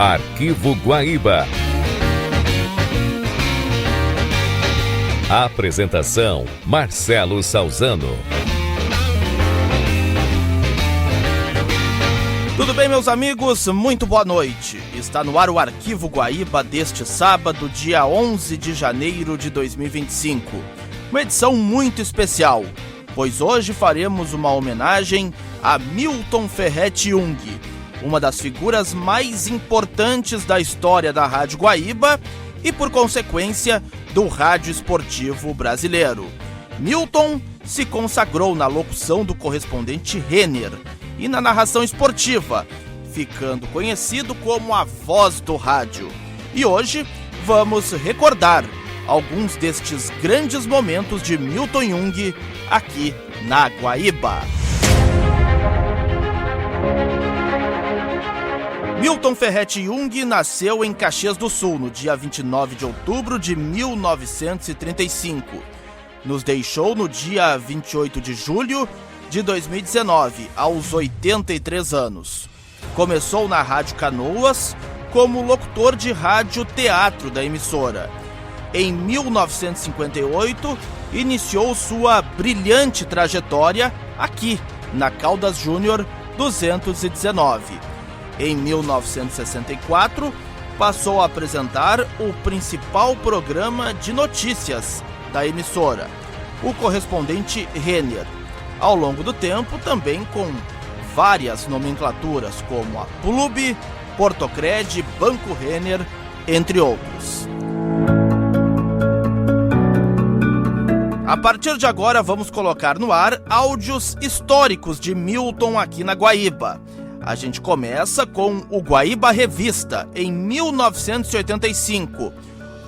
Arquivo Guaíba. Apresentação: Marcelo Salzano. Tudo bem, meus amigos? Muito boa noite. Está no ar o Arquivo Guaíba deste sábado, dia 11 de janeiro de 2025. Uma edição muito especial, pois hoje faremos uma homenagem a Milton Ferretti Jung, uma das figuras mais importantes da história da Rádio Guaíba e, por consequência, do rádio esportivo brasileiro. Milton se consagrou na locução do correspondente Renner e na narração esportiva, ficando conhecido como a voz do rádio. E hoje vamos recordar alguns destes grandes momentos de Milton Jung aqui na Guaíba. Milton Ferretti Jung nasceu em Caxias do Sul no dia 29 de outubro de 1935. Nos deixou no dia 28 de julho de 2019, aos 83 anos. Começou na Rádio Canoas como locutor de rádio-teatro da emissora. Em 1958, iniciou sua brilhante trajetória aqui, na Caldas Júnior 219. Em 1964, passou a apresentar o principal programa de notícias da emissora, o correspondente Renner. Ao longo do tempo, também com várias nomenclaturas, como a Plube, Portocred, Banco Renner, entre outros. A partir de agora, vamos colocar no ar áudios históricos de Milton aqui na Guaíba. A gente começa com o Guaíba Revista, em 1985.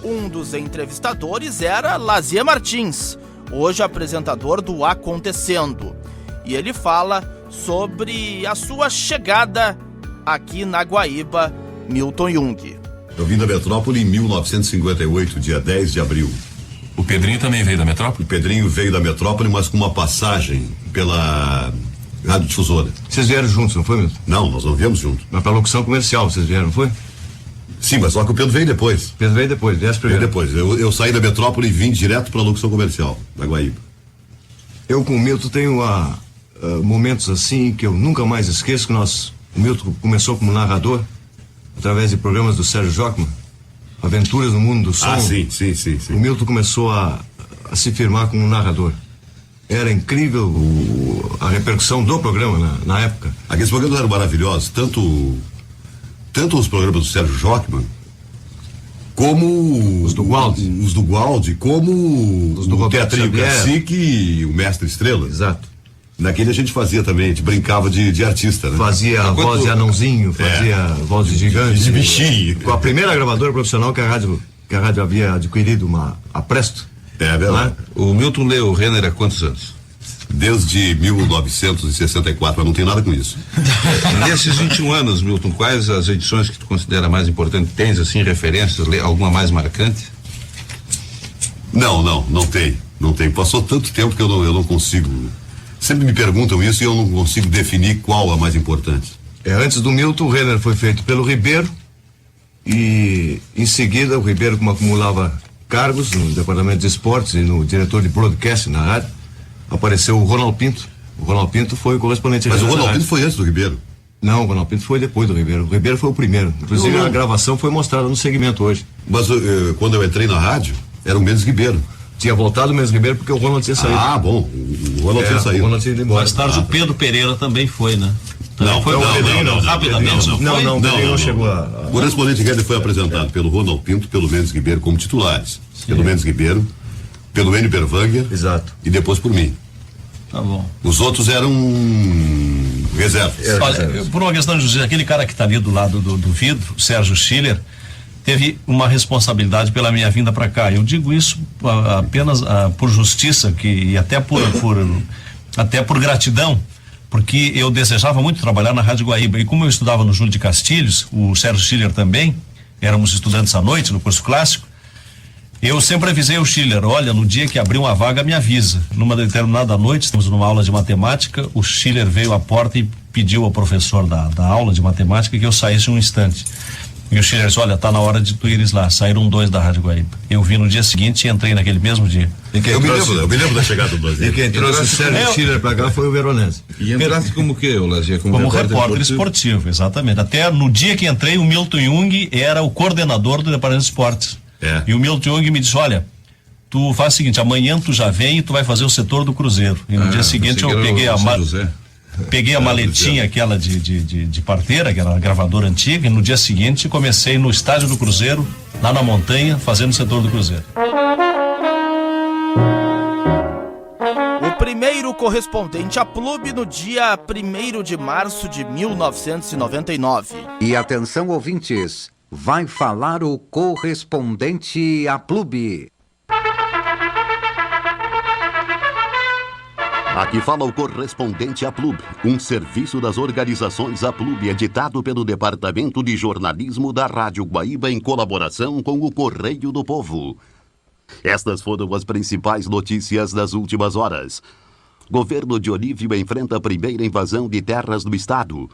Um dos entrevistadores era Lazier Martins, hoje apresentador do Acontecendo. E ele fala sobre a sua chegada aqui na Guaíba, Milton Jung. Eu vim da metrópole em 1958, dia 10 de abril. O Pedrinho também veio da metrópole? O Pedrinho veio da metrópole, mas com uma passagem pela Rádio Difusora. Vocês vieram juntos, não foi mesmo? Não, nós não viemos juntos. Mas pra locução comercial vocês vieram, não foi? Sim, mas só que o Pedro veio depois. Pedro veio depois, viesse primeiro. Veio depois. Eu saí da metrópole e vim direto pra locução comercial da Guaíba. Eu com o Milton tenho momentos assim que eu nunca mais esqueço, que o Milton começou como narrador, através de programas do Sérgio Jockman, Aventuras no Mundo do Som. Ah, sim. O Milton começou a se firmar como narrador. Era incrível a repercussão do programa na época. Aqueles programas eram maravilhosos, tanto os programas do Sérgio Jockman, como os do Gualdi, como os do o Teatrinho Cacique e o Mestre Estrela. Exato. Naquele a gente fazia também, a gente brincava de artista, né? Fazia a voz de anãozinho, fazia a voz de gigante. De bichinho. Com a primeira gravadora profissional que a rádio havia adquirido, a Presto. É verdade. O Milton leu o Renner há quantos anos? Desde 1964, mas não tem nada com isso. Nesses 21 anos, Milton, quais as edições que tu considera mais importantes? Tens, assim, referências, alguma mais marcante? Não tem. Passou tanto tempo que eu não consigo. Sempre me perguntam isso e eu não consigo definir qual a mais importante. Antes do Milton, o Renner foi feito pelo Ribeiro e, em seguida, o Ribeiro, como acumulava cargos no departamento de esportes e no diretor de broadcast na rádio, apareceu o Ronald Pinto. O Ronald Pinto foi o correspondente. Mas o Ronald Pinto foi antes do Ribeiro? Não, o Ronald Pinto foi depois do Ribeiro. O Ribeiro foi o primeiro. Inclusive a gravação foi mostrada no segmento hoje. Mas quando eu entrei na rádio, era o Mendes Ribeiro. Tinha voltado o Mendes Ribeiro porque o Ronald tinha saído. Ah, bom. O Ronald tinha saído. O Ronald tinha ido embora. Mais tarde o Pedro Pereira também foi, né? Não, foi o Pedrinho, não. Rapidamente, não, o Pedrinho não chegou a... O correspondente Renner foi apresentado pelo Ronald Pinto, pelo Mendes Ribeiro como titulares. Sim. Pelo Mendes Ribeiro, pelo Enio Berwanger. Exato. E depois por mim. Tá bom. Os outros eram reservas. Olha, por uma questão de justiça, aquele cara que está ali do lado do vidro, o Sérgio Schiller, teve uma responsabilidade pela minha vinda para cá. Eu digo isso apenas por justiça e até por gratidão, porque eu desejava muito trabalhar na Rádio Guaíba. E como eu estudava no Júlio de Castilhos, o Sérgio Schiller também, éramos estudantes à noite no curso clássico, eu sempre avisei o Schiller: olha, no dia que abrir uma vaga, me avisa. Numa determinada noite, estamos numa aula de matemática, o Schiller veio à porta e pediu ao professor da aula de matemática que eu saísse um instante. E o Schiller disse, olha, tá na hora de tu ires lá. Saíram 2 da Rádio Guaíba. Eu vim no dia seguinte e entrei naquele mesmo dia. Eu me lembro da chegada do Brasil. E quem trouxe o Sérgio Schiller pra cá foi o Veronese. E entraste como que, Lazier? Como repórter esportivo, exatamente. Até no dia que entrei, o Milton Jung era o coordenador do Departamento de Esportes. E o Milton Jung me disse, olha, tu faz o seguinte, amanhã tu já vem e tu vai fazer o setor do Cruzeiro. E no dia seguinte eu peguei a maletinha aquela de parteira, que era a gravadora antiga, e no dia seguinte comecei no estádio do Cruzeiro, lá na montanha, fazendo o setor do Cruzeiro. O primeiro correspondente a Plub no dia 1º de março de 1999. E atenção, ouvintes, vai falar o correspondente a Plub. Aqui fala o correspondente Aplub, um serviço das organizações Aplub, editado pelo Departamento de Jornalismo da Rádio Guaíba em colaboração com o Correio do Povo. Estas foram as principais notícias das últimas horas. Governo de Olívio enfrenta a primeira invasão de terras do estado.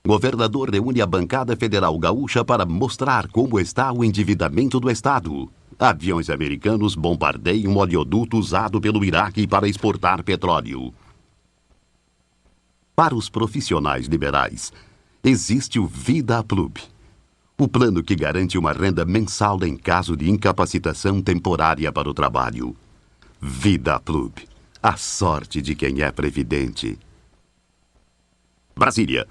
Governador reúne a bancada federal gaúcha para mostrar como está o endividamento do estado. Aviões americanos bombardeiam um oleoduto usado pelo Iraque para exportar petróleo. Para os profissionais liberais, existe o Vida Plub, o plano que garante uma renda mensal em caso de incapacitação temporária para o trabalho. Vida Plub, a sorte de quem é previdente. Brasília.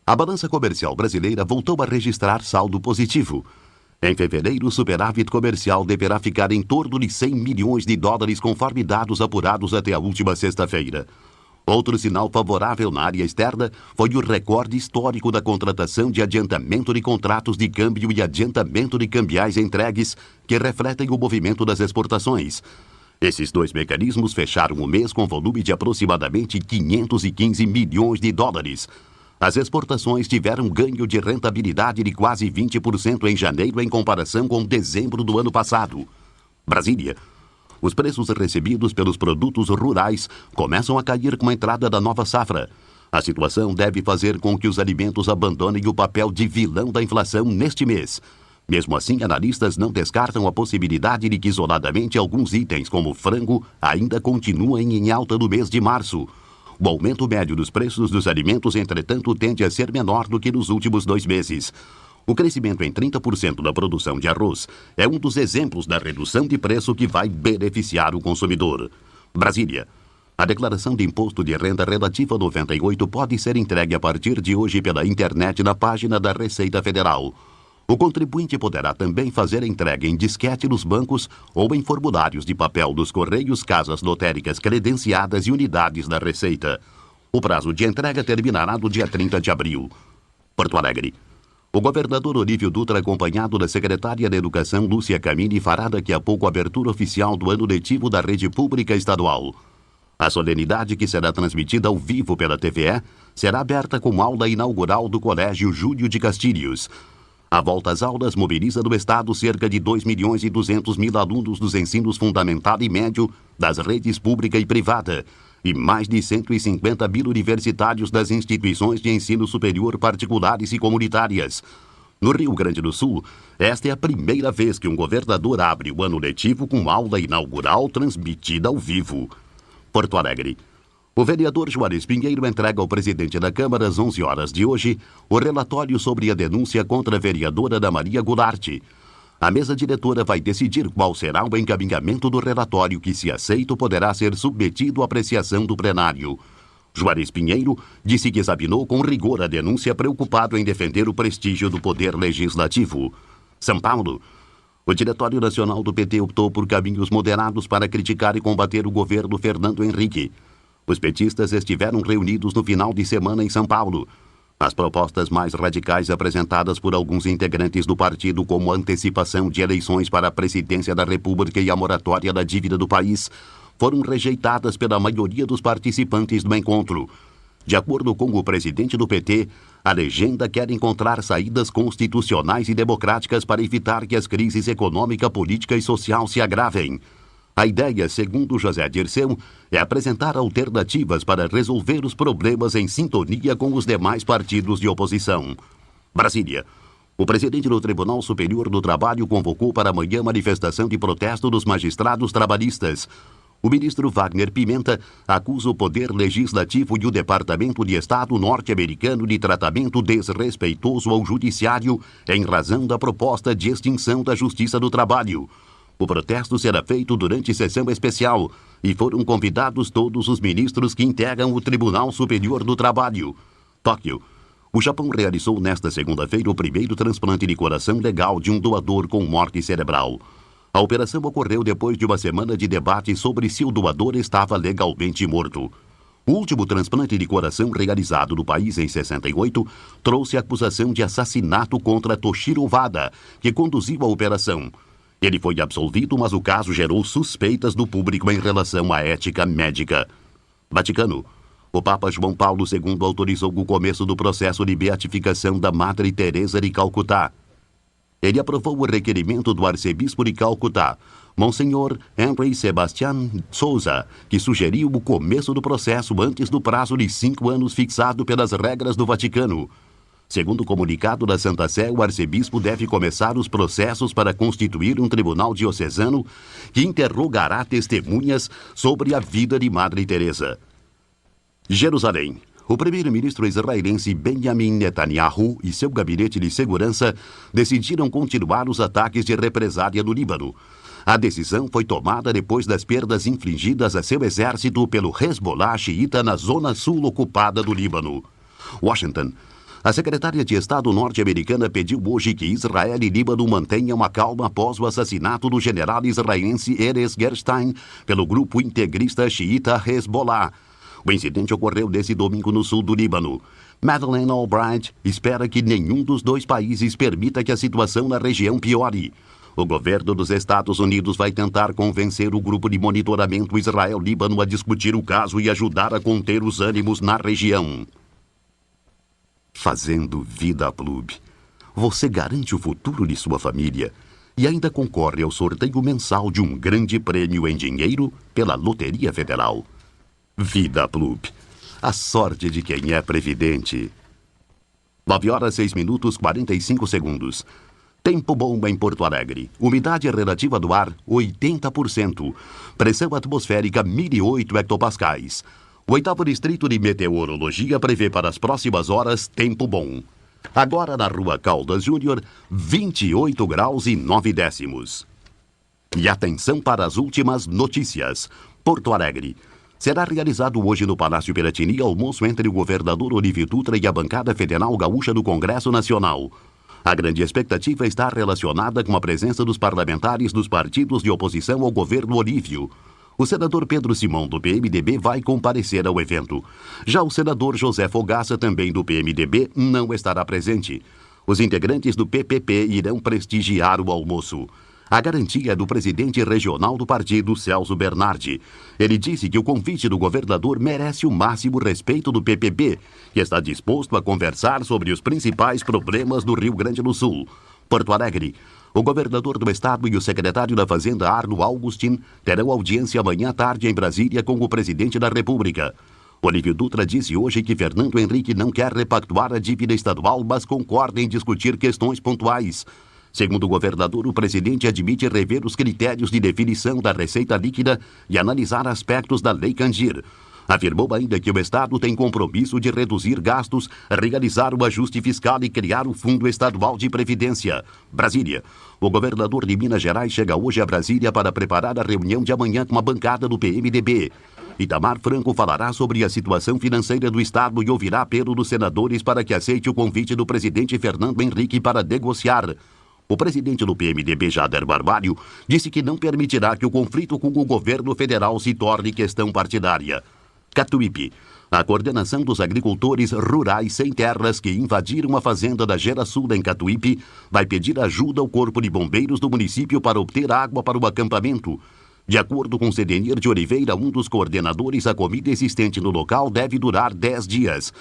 A balança comercial brasileira voltou a registrar saldo positivo. Em fevereiro, o superávit comercial deverá ficar em torno de 100 milhões de dólares, conforme dados apurados até a última sexta-feira. Outro sinal favorável na área externa foi o recorde histórico da contratação de adiantamento de contratos de câmbio e adiantamento de cambiais entregues, que refletem o movimento das exportações. Esses dois mecanismos fecharam o mês com volume de aproximadamente 515 milhões de dólares. As exportações tiveram ganho de rentabilidade de quase 20% em janeiro em comparação com dezembro do ano passado. Brasília. Os preços recebidos pelos produtos rurais começam a cair com a entrada da nova safra. A situação deve fazer com que os alimentos abandonem o papel de vilão da inflação neste mês. Mesmo assim, analistas não descartam a possibilidade de que isoladamente alguns itens, como frango, ainda continuem em alta no mês de março. O aumento médio dos preços dos alimentos, entretanto, tende a ser menor do que nos últimos 2 meses. O crescimento em 30% da produção de arroz é um dos exemplos da redução de preço que vai beneficiar o consumidor. Brasília. A declaração de imposto de renda relativa 98 pode ser entregue a partir de hoje pela internet na página da Receita Federal. O contribuinte poderá também fazer entrega em disquete nos bancos ou em formulários de papel dos Correios, casas lotéricas credenciadas e unidades da Receita. O prazo de entrega terminará no dia 30 de abril. Porto Alegre. O governador Olívio Dutra, acompanhado da secretária da Educação, Lúcia Camini, fará daqui a pouco a abertura oficial do ano letivo da rede pública estadual. A solenidade, que será transmitida ao vivo pela TVE, será aberta com aula inaugural do Colégio Júlio de Castilhos. A volta às aulas mobiliza no estado cerca de 2.200.000 alunos dos ensinos fundamental e médio, das redes pública e privada, e mais de 150.000 universitários das instituições de ensino superior particulares e comunitárias. No Rio Grande do Sul, esta é a primeira vez que um governador abre o ano letivo com aula inaugural transmitida ao vivo. Porto Alegre. O vereador Juarez Pinheiro entrega ao presidente da Câmara, às 11 horas de hoje, o relatório sobre a denúncia contra a vereadora Ana Maria Goulart. A mesa diretora vai decidir qual será o encaminhamento do relatório que, se aceito, poderá ser submetido à apreciação do plenário. Juarez Pinheiro disse que examinou com rigor a denúncia, preocupado em defender o prestígio do poder legislativo. São Paulo. O Diretório Nacional do PT optou por caminhos moderados para criticar e combater o governo Fernando Henrique. Os petistas estiveram reunidos no final de semana em São Paulo. As propostas mais radicais apresentadas por alguns integrantes do partido, como a antecipação de eleições para a presidência da República e a moratória da dívida do país, foram rejeitadas pela maioria dos participantes do encontro. De acordo com o presidente do PT, a legenda quer encontrar saídas constitucionais e democráticas para evitar que as crises econômica, política e social se agravem. A ideia, segundo José Dirceu, é apresentar alternativas para resolver os problemas em sintonia com os demais partidos de oposição. Brasília. O presidente do Tribunal Superior do Trabalho convocou para amanhã manifestação de protesto dos magistrados trabalhistas. O ministro Wagner Pimenta acusa o Poder Legislativo e o Departamento de Estado norte-americano de tratamento desrespeitoso ao Judiciário em razão da proposta de extinção da Justiça do Trabalho. O protesto será feito durante sessão especial e foram convidados todos os ministros que integram o Tribunal Superior do Trabalho. Tóquio. O Japão realizou nesta segunda-feira o primeiro transplante de coração legal de um doador com morte cerebral. A operação ocorreu depois de uma semana de debate sobre se o doador estava legalmente morto. O último transplante de coração realizado no país em 68 trouxe acusação de assassinato contra Toshiro Wada, que conduziu a operação. Ele foi absolvido, mas o caso gerou suspeitas do público em relação à ética médica. Vaticano. O Papa João Paulo II autorizou o começo do processo de beatificação da Madre Teresa de Calcutá. Ele aprovou o requerimento do arcebispo de Calcutá, Monsenhor Henry Sebastian Souza, que sugeriu o começo do processo antes do prazo de 5 anos fixado pelas regras do Vaticano. Segundo o comunicado da Santa Sé, o arcebispo deve começar os processos para constituir um tribunal diocesano que interrogará testemunhas sobre a vida de Madre Teresa. Jerusalém. O primeiro-ministro israelense Benjamin Netanyahu e seu gabinete de segurança decidiram continuar os ataques de represália no Líbano. A decisão foi tomada depois das perdas infligidas a seu exército pelo Hezbollah xiita na zona sul ocupada do Líbano. Washington. A secretária de Estado norte-americana pediu hoje que Israel e Líbano mantenham a calma após o assassinato do general israelense Erez Gerstein pelo grupo integrista xiita Hezbollah. O incidente ocorreu nesse domingo no sul do Líbano. Madeleine Albright espera que nenhum dos dois países permita que a situação na região piore. O governo dos Estados Unidos vai tentar convencer o grupo de monitoramento Israel-Líbano a discutir o caso e ajudar a conter os ânimos na região. Fazendo Vida Club. Você garante o futuro de sua família e ainda concorre ao sorteio mensal de um grande prêmio em dinheiro pela Loteria Federal. Vida Club. A sorte de quem é previdente. 9h06 45 segundos. Tempo bom em Porto Alegre. Umidade relativa do ar 80%. Pressão atmosférica 1008 hectopascais. O 8º Distrito de Meteorologia prevê para as próximas horas tempo bom. Agora na Rua Caldas Júnior, 28 graus e 9 décimos. E atenção para as últimas notícias. Porto Alegre. Será realizado hoje no Palácio Piratini almoço entre o governador Olívio Dutra e a bancada federal gaúcha do Congresso Nacional. A grande expectativa está relacionada com a presença dos parlamentares dos partidos de oposição ao governo Olívio. O senador Pedro Simão, do PMDB, vai comparecer ao evento. Já o senador José Fogaça, também do PMDB, não estará presente. Os integrantes do PPP irão prestigiar o almoço. A garantia é do presidente regional do partido, Celso Bernardi. Ele disse que o convite do governador merece o máximo respeito do PPB e está disposto a conversar sobre os principais problemas do Rio Grande do Sul. Porto Alegre. O governador do estado e o secretário da Fazenda, Arno Augustin, terão audiência amanhã à tarde em Brasília com o presidente da República. Olívio Dutra disse hoje que Fernando Henrique não quer repactuar a dívida estadual, mas concorda em discutir questões pontuais. Segundo o governador, o presidente admite rever os critérios de definição da receita líquida e analisar aspectos da Lei Candir. Afirmou ainda que o Estado tem compromisso de reduzir gastos, realizar o ajuste fiscal e criar o Fundo Estadual de Previdência. Brasília. O governador de Minas Gerais chega hoje a Brasília para preparar a reunião de amanhã com a bancada do PMDB. Itamar Franco falará sobre a situação financeira do Estado e ouvirá apelo dos senadores para que aceite o convite do presidente Fernando Henrique para negociar. O presidente do PMDB, Jader Barbalho, disse que não permitirá que o conflito com o governo federal se torne questão partidária. Catuípe. A coordenação dos agricultores rurais sem terras que invadiram a fazenda da Gera Sul em Catuípe vai pedir ajuda ao Corpo de Bombeiros do município para obter água para o acampamento. De acordo com Cedenir de Oliveira, um dos coordenadores, a comida existente no local deve durar 10 dias.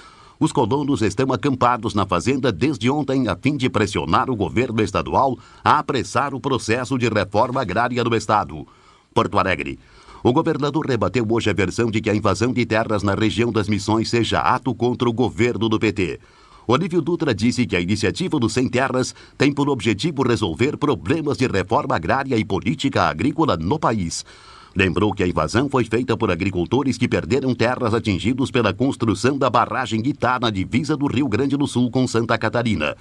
Os colonos estão acampados na fazenda desde ontem a fim de pressionar o governo estadual a apressar o processo de reforma agrária do estado. Porto Alegre. O governador rebateu hoje a versão de que a invasão de terras na região das Missões seja ato contra o governo do PT. Olívio Dutra disse que a iniciativa do Sem Terras tem por objetivo resolver problemas de reforma agrária e política agrícola no país. Lembrou que a invasão foi feita por agricultores que perderam terras atingidos pela construção da barragem Itá na divisa do Rio Grande do Sul com Santa Catarina.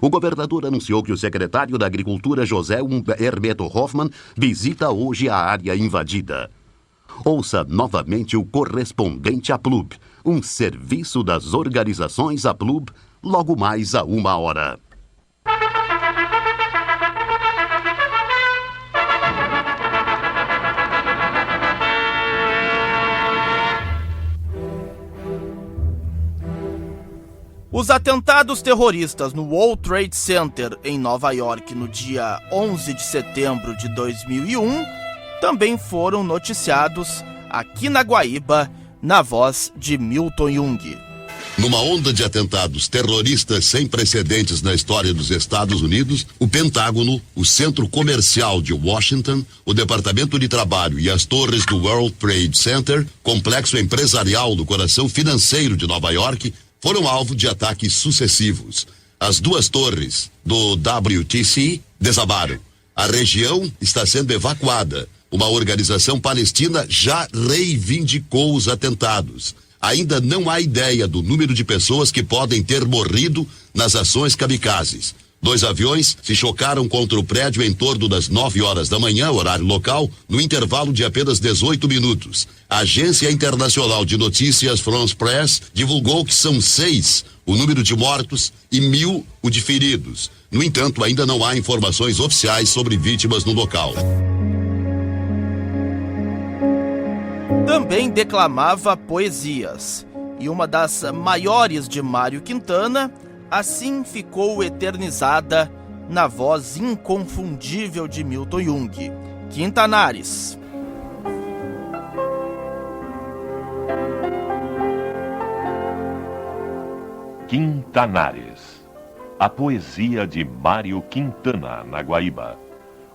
O governador anunciou que o secretário da Agricultura, José Hermeto Hoffmann, visita hoje a área invadida. Ouça novamente o Correspondente APLUB, um serviço das organizações APLUB, logo mais a 1h. Os atentados terroristas no World Trade Center em Nova York no dia 11 de setembro de 2001 também foram noticiados aqui na Guaíba, na voz de Milton Jung. Numa onda de atentados terroristas sem precedentes na história dos Estados Unidos, o Pentágono, o Centro Comercial de Washington, o Departamento de Trabalho e as torres do World Trade Center, complexo empresarial do coração financeiro de Nova York, foram alvo de ataques sucessivos. As duas torres do WTC desabaram. A região está sendo evacuada. Uma organização palestina já reivindicou os atentados. Ainda não há ideia do número de pessoas que podem ter morrido nas ações kamikazes. 2 aviões se chocaram contra o prédio em torno das 9h da manhã, horário local, no intervalo de apenas 18 minutos. A Agência Internacional de Notícias France Press divulgou que são 6 o número de mortos e 1.000 o de feridos. No entanto, ainda não há informações oficiais sobre vítimas no local. Também declamava poesias, e uma das maiores de Mário Quintana assim ficou eternizada na voz inconfundível de Milton Jung. Quintanares. Quintanares, a poesia de Mário Quintana, na Guaíba.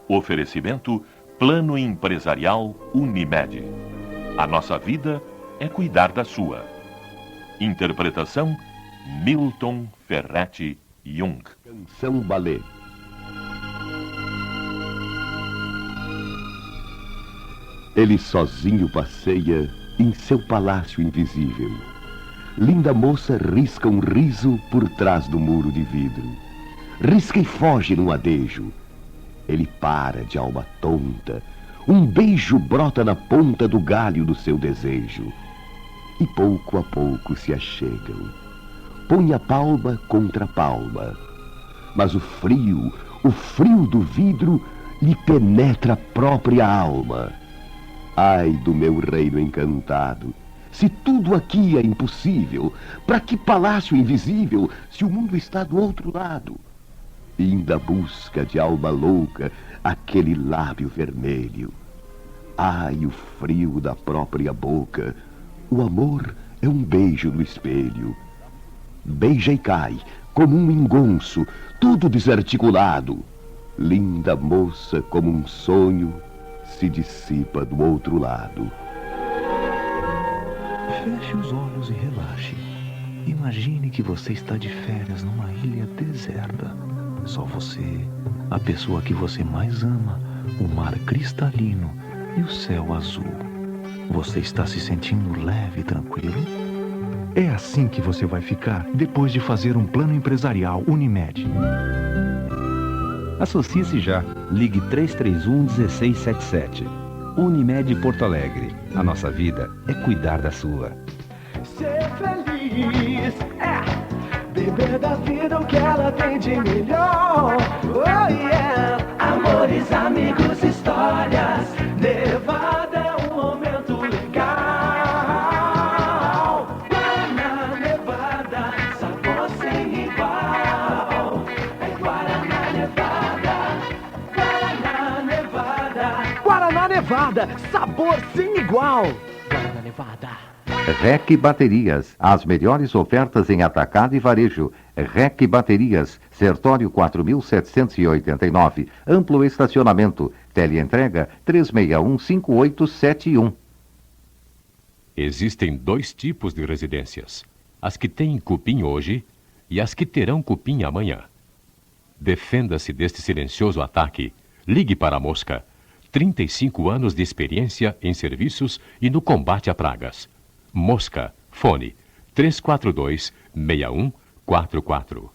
Oferecimento Plano Empresarial Unimed. A nossa vida é cuidar da sua. Interpretação Milton Ferretti Jung. Canção Ballet. Ele sozinho passeia em seu palácio invisível. Linda moça risca um riso por trás do muro de vidro. Risca e foge num adejo. Ele para de alma tonta. Um beijo brota na ponta do galho do seu desejo. E pouco a pouco se achegam. Põe a palma contra a palma. Mas o frio do vidro lhe penetra a própria alma. Ai do meu reino encantado, se tudo aqui é impossível, para que palácio invisível, se o mundo está do outro lado? Ainda busca de alma louca aquele lábio vermelho. Ai, o frio da própria boca, o amor é um beijo no espelho. Beija e cai, como um engonço, tudo desarticulado. Linda moça, como um sonho, se dissipa do outro lado. Feche os olhos e relaxe. Imagine que você está de férias numa ilha deserta. Só você, a pessoa que você mais ama, o mar cristalino e o céu azul. Você está se sentindo leve e tranquilo? É assim que você vai ficar depois de fazer um plano empresarial Unimed. Associe-se já. Ligue 331-1677. Unimed Porto Alegre. A nossa vida é cuidar da sua. Ser feliz é beber da vida o que ela tem de melhor. Oh yeah! Amores, amigos, histórias. Nevada é um momento legal. Guaraná Nevada, sabor sem igual. É Guaraná Nevada. Guaraná Nevada. Guaraná Nevada, sabor sem igual. Guaraná Nevada. REC Baterias, as melhores ofertas em atacado e varejo. REC Baterias, Sertório 4789, amplo estacionamento, teleentrega 361-5871. Existem 2 tipos de residências. As que têm cupim hoje e as que terão cupim amanhã. Defenda-se deste silencioso ataque. Ligue para a mosca. 35 anos de experiência em serviços e no combate a pragas. Mosca, fone 342-6144.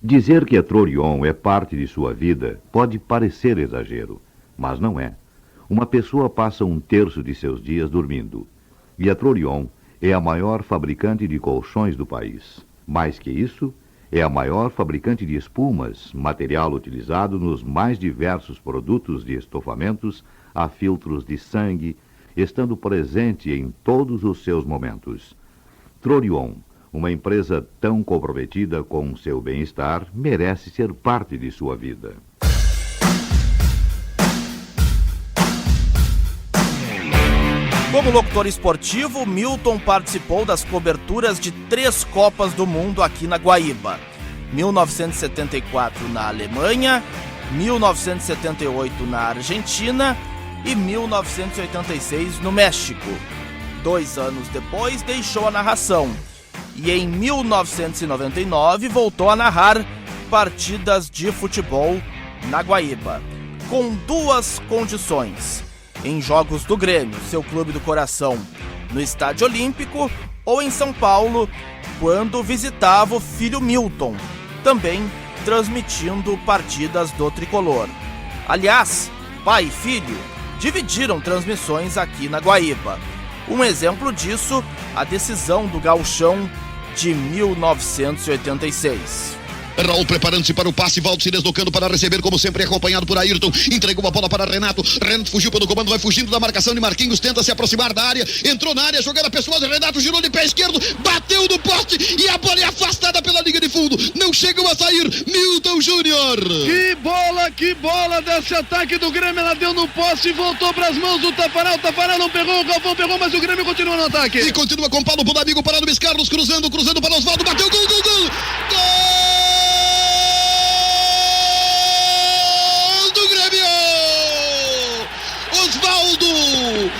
Dizer que a Trorion é parte de sua vida pode parecer exagero, mas não é. Uma pessoa passa 1/3 de seus dias dormindo. E a Trorion é a maior fabricante de colchões do país. Mais que isso, é a maior fabricante de espumas, material utilizado nos mais diversos produtos de estofamentos a filtros de sangue, estando presente em todos os seus momentos. Trorion, uma empresa tão comprometida com seu bem-estar, merece ser parte de sua vida. Como locutor esportivo, Milton participou das coberturas de 3 Copas do Mundo aqui na Guaíba. 1974 na Alemanha, 1978 na Argentina e 1986 no México. 2 anos depois deixou a narração e em 1999 voltou a narrar partidas de futebol na Guaíba, com 2 condições: em jogos do Grêmio, seu clube do coração, no Estádio Olímpico, ou em São Paulo, quando visitava o filho Milton, também transmitindo partidas do Tricolor. Aliás, pai e filho dividiram transmissões aqui na Guaíba. Um exemplo disso, a decisão do Gauchão de 1986. Raul preparando-se para o passe, Valdo se deslocando para receber, como sempre, acompanhado por Ayrton. Entregou a bola para Renato. Renato fugiu pelo comando, vai fugindo da marcação de Marquinhos, tenta se aproximar da área. Entrou na área, jogada pessoal de Renato, girou de pé esquerdo, bateu no poste e a bola é afastada pela linha de fundo. Não chegam a sair. Milton Júnior. Que bola desse ataque do Grêmio. Ela deu no poste e voltou para as mãos do Tafarel. O Tafarel não pegou, o Galvão pegou, mas o Grêmio continua no ataque. E continua com Paulo Bonamigo, para Luiz Carlos, cruzando para Osvaldo, bateu, gol! Gol!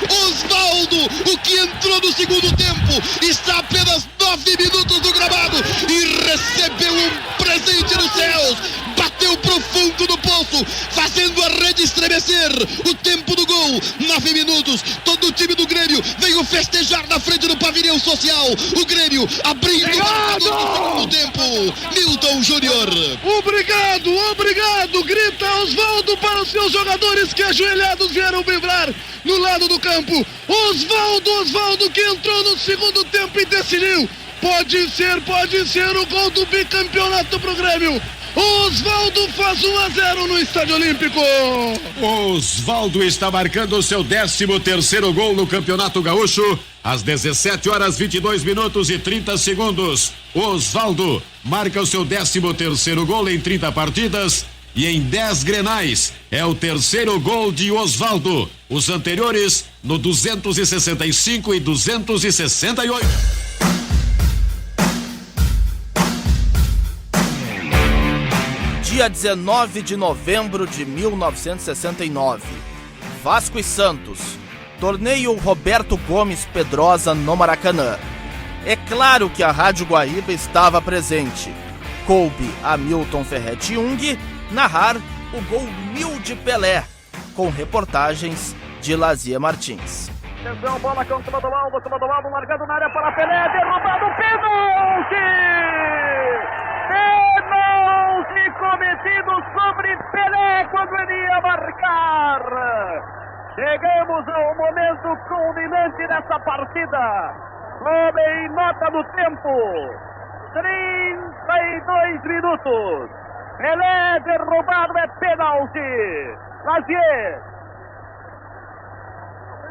Osvaldo, o que entrou no segundo tempo, está a apenas 9 minutos do gramado e recebeu um presente dos céus. Bateu profundo no poço, fazendo a rede estremecer. O tempo do gol, 9 minutos. Todo o time do Grêmio veio festejar na frente do pavilhão social. O Grêmio abrindo o marcador no segundo tempo. Milton Júnior. Obrigado, grita Osvaldo para os seus jogadores que ajoelhados vieram vibrar no lado do campo. Osvaldo que entrou no segundo tempo e decidiu. Pode ser o gol do bicampeonato pro Grêmio. Osvaldo faz 1-0 no Estádio Olímpico. Osvaldo está marcando o seu 13º gol no Campeonato Gaúcho, às 17h22:30. Osvaldo marca o seu 13º gol em 30 partidas e em 10 grenais. É o 3º gol de Osvaldo. Os anteriores no 265 e 268. Dia 19 de novembro de 1969. Vasco e Santos. Torneio Roberto Gomes Pedrosa no Maracanã. É claro que a Rádio Guaíba estava presente. Coube a Milton Ferretti Jung narrar o gol 1000 de Pelé, com reportagens de Lazier Martins. Atenção, bola com o Clodoaldo, largando na área para Pelé, derrubado, pênalti! Pênalti cometido sobre Pelé quando ele ia marcar. Chegamos ao momento culminante dessa partida. Tomem nota do tempo. 32 minutos. Pelé derrubado, é pênalti. Lazier.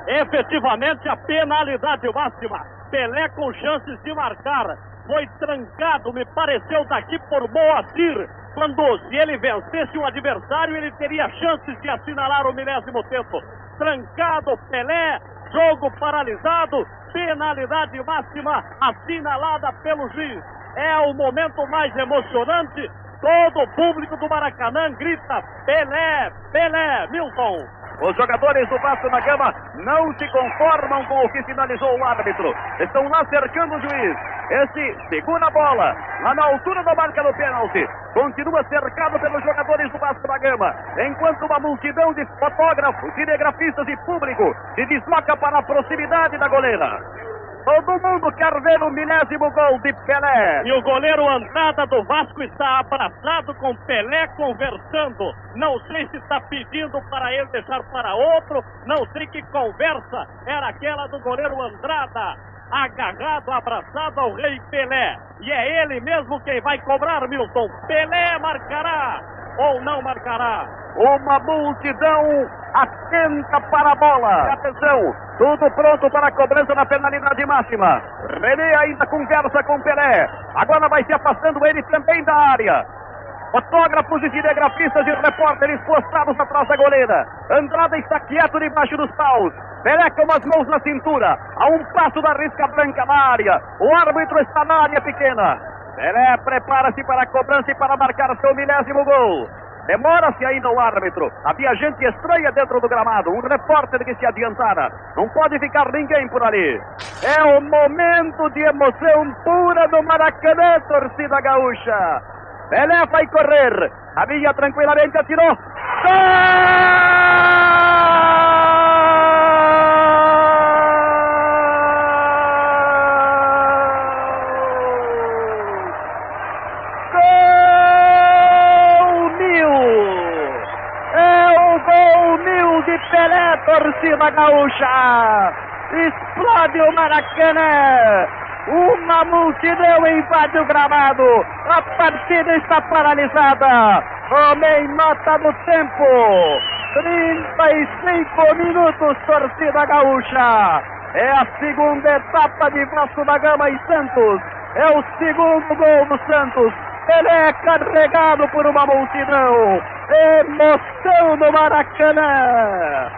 Efetivamente a penalidade máxima. Pelé com chances de marcar. Foi trancado, me pareceu, daqui por Moacir. Quando, se ele vencesse o adversário, ele teria chances de assinalar o 10º tempo. Trancado Pelé, jogo paralisado, penalidade máxima assinalada pelo juiz. É o momento mais emocionante. Todo o público do Maracanã grita Pelé, Pelé, Milton. Os jogadores do Vasco da Gama não se conformam com o que finalizou o árbitro. Estão lá cercando o juiz. Esse segura a bola, lá na altura da marca do pênalti. Continua cercado pelos jogadores do Vasco da Gama, enquanto uma multidão de fotógrafos, cinegrafistas e público se desloca para a proximidade da goleira. Todo mundo quer ver o 10º gol de Pelé. E o goleiro Andrada do Vasco está abraçado com Pelé conversando. Não sei se está pedindo para ele deixar para outro. Não sei que conversa era aquela do goleiro Andrada. Agarrado, abraçado ao rei Pelé. E é ele mesmo quem vai cobrar, Milton. Pelé marcará ou não marcará? Uma multidão atenta para a bola. Atenção, tudo pronto para a cobrança da penalidade máxima. René ainda conversa com Pelé. Agora vai se afastando ele também da área. Fotógrafos e cinegrafistas e repórteres postados atrás da goleira. Andrada está quieto debaixo dos paus. Pelé com as mãos na cintura, a um passo da risca branca na área. O árbitro está na área pequena. Pelé prepara-se para a cobrança e para marcar seu 10º gol. Demora-se ainda o árbitro. Havia gente estranha dentro do gramado. Um repórter que se adiantara. Não pode ficar ninguém por ali. É o momento de emoção pura do Maracanã, torcida gaúcha. Pelé vai correr. Havia tranquilamente atirou. Gol! Pelé, torcida gaúcha, explode o Maracanã, uma multidão invade o gramado, a partida está paralisada, homem nota do tempo, 35 minutos, torcida gaúcha, é a segunda etapa de Vasco da Gama e Santos, é o segundo gol do Santos. Pelé carregado por uma multidão. Emoção no Maracanã.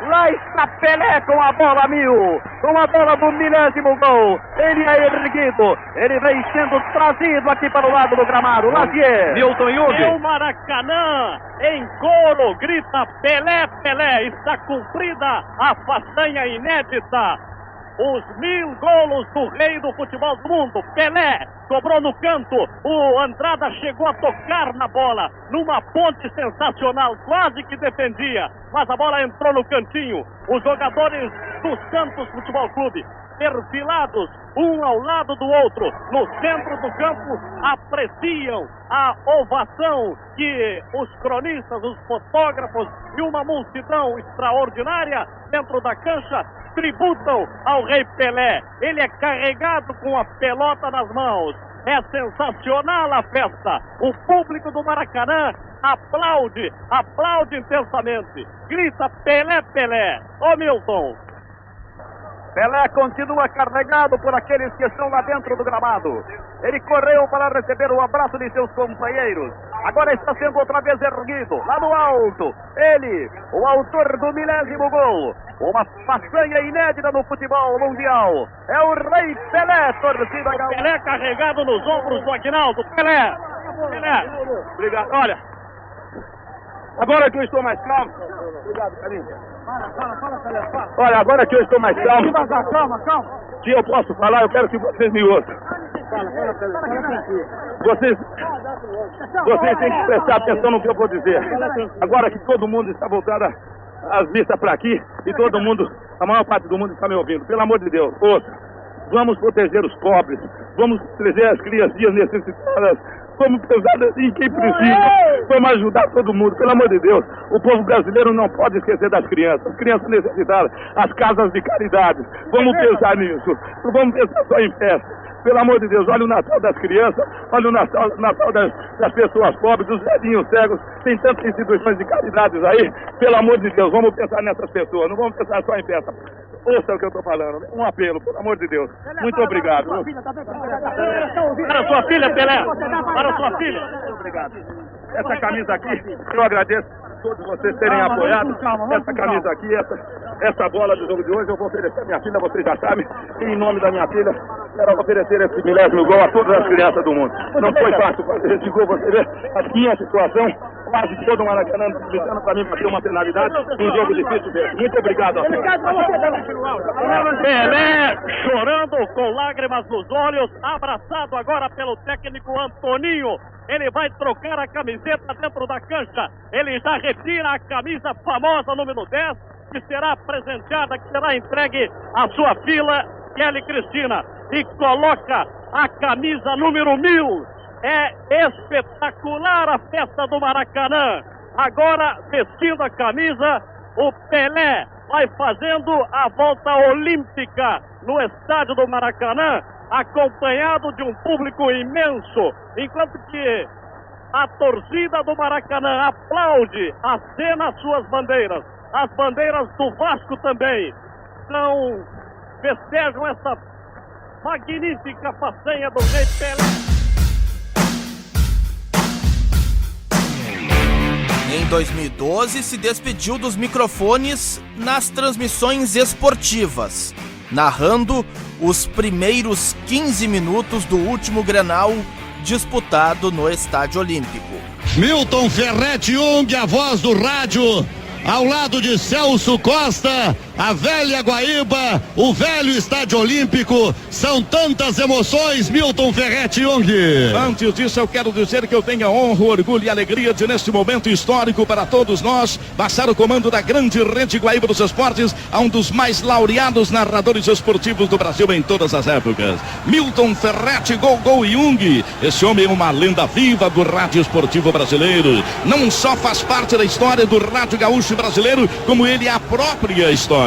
Lá está Pelé com a bola 1000. Com a bola do 10º gol. Ele é erguido. Ele vem sendo trazido aqui para o lado do gramado. Lazier. Milton Yugi. É o Maracanã em coro. Grita Pelé, Pelé. Está cumprida a façanha inédita. Os 1000 golos do rei do futebol do mundo, Pelé, cobrou no canto, o Andrada chegou a tocar na bola, numa ponte sensacional, quase que defendia, mas a bola entrou no cantinho. Os jogadores do Santos Futebol Clube, perfilados, um ao lado do outro, no centro do campo, apreciam a ovação que os cronistas, os fotógrafos e uma multidão extraordinária dentro da cancha tributam ao rei Pelé. Ele é carregado com a pelota nas mãos. É sensacional a festa. O público do Maracanã aplaude, aplaude intensamente. Grita Pelé, Pelé. Ô Milton. Pelé continua carregado por aqueles que estão lá dentro do gramado. Ele correu para receber o abraço de seus companheiros. Agora está sendo outra vez erguido, lá no alto. Ele, o autor do 10º gol. Uma façanha inédita no futebol mundial. É o rei Pelé, torcida gaúcha. Pelé carregado nos ombros do Aguinaldo. Pelé, Pelé. Obrigado, olha. Agora que eu estou mais calmo. Obrigado, carinho. Olha, agora que eu estou mais calmo. Que eu posso falar, eu quero que vocês me ouçam. Vocês têm que prestar atenção no que eu vou dizer. Agora que todo mundo está voltando as vistas para aqui e todo mundo, a maior parte do mundo está me ouvindo. Pelo amor de Deus, ouça. Vamos proteger os pobres. Vamos proteger as criancinhas necessitadas. Vamos pensar em quem precisa. Vamos ajudar todo mundo. Pelo amor de Deus, o povo brasileiro não pode esquecer das crianças necessitadas, as casas de caridade. Vamos pensar nisso. Não vamos pensar só em festa. Pelo amor de Deus, olha o Natal das crianças, olha o Natal das pessoas pobres, dos velhinhos cegos. Tem tantas instituições de caridade aí. Pelo amor de Deus, vamos pensar nessas pessoas. Não vamos pensar só em festa. Ouça o que eu estou falando. Um apelo, pelo amor de Deus. Muito obrigado. Para sua filha, Pelé. Para sua filha. Muito obrigado. Essa camisa aqui, eu agradeço todos vocês terem apoiado. Essa camisa aqui, essa bola do jogo de hoje, eu vou oferecer à minha filha, vocês já sabem. Em nome da minha filha, quero oferecer esse 10º gol a todas as crianças do mundo. Não foi fácil fazer esse gol, você vê a minha situação. quase todo o Maracanã gritando para mim bater uma penalidade. Um jogo difícil desse. Muito obrigado. Pelé chorando com lágrimas nos olhos, abraçado agora pelo técnico Antoninho. Ele vai trocar a camiseta dentro da cancha. Ele já retira a camisa famosa número 10, que será presenteada, que será entregue à sua fila, Kelly Cristina, e coloca a camisa número 1000. É espetacular a festa do Maracanã. Agora, vestindo a camisa, o Pelé vai fazendo a volta olímpica no estádio do Maracanã, acompanhado de um público imenso, enquanto que a torcida do Maracanã aplaude, acena as suas bandeiras. As bandeiras do Vasco também festejam essa magnífica façanha do Rei Pelé. Em 2012, se despediu dos microfones nas transmissões esportivas, narrando os primeiros 15 minutos do último Grenal disputado no Estádio Olímpico. Milton Ferretti Jung, a voz do rádio, ao lado de Celso Costa, a velha Guaíba, o velho Estádio Olímpico. São tantas emoções, Milton Ferretti Jung. Antes disso, eu quero dizer que eu tenho a honra, o orgulho e a alegria de, neste momento histórico para todos nós, passar o comando da grande rede Guaíba dos Esportes a um dos mais laureados narradores esportivos do Brasil em todas as épocas. Milton Ferretti Gol Jung. Esse homem é uma lenda viva do rádio esportivo brasileiro. Não só faz parte da história do rádio gaúcho brasileiro, como ele é a própria história.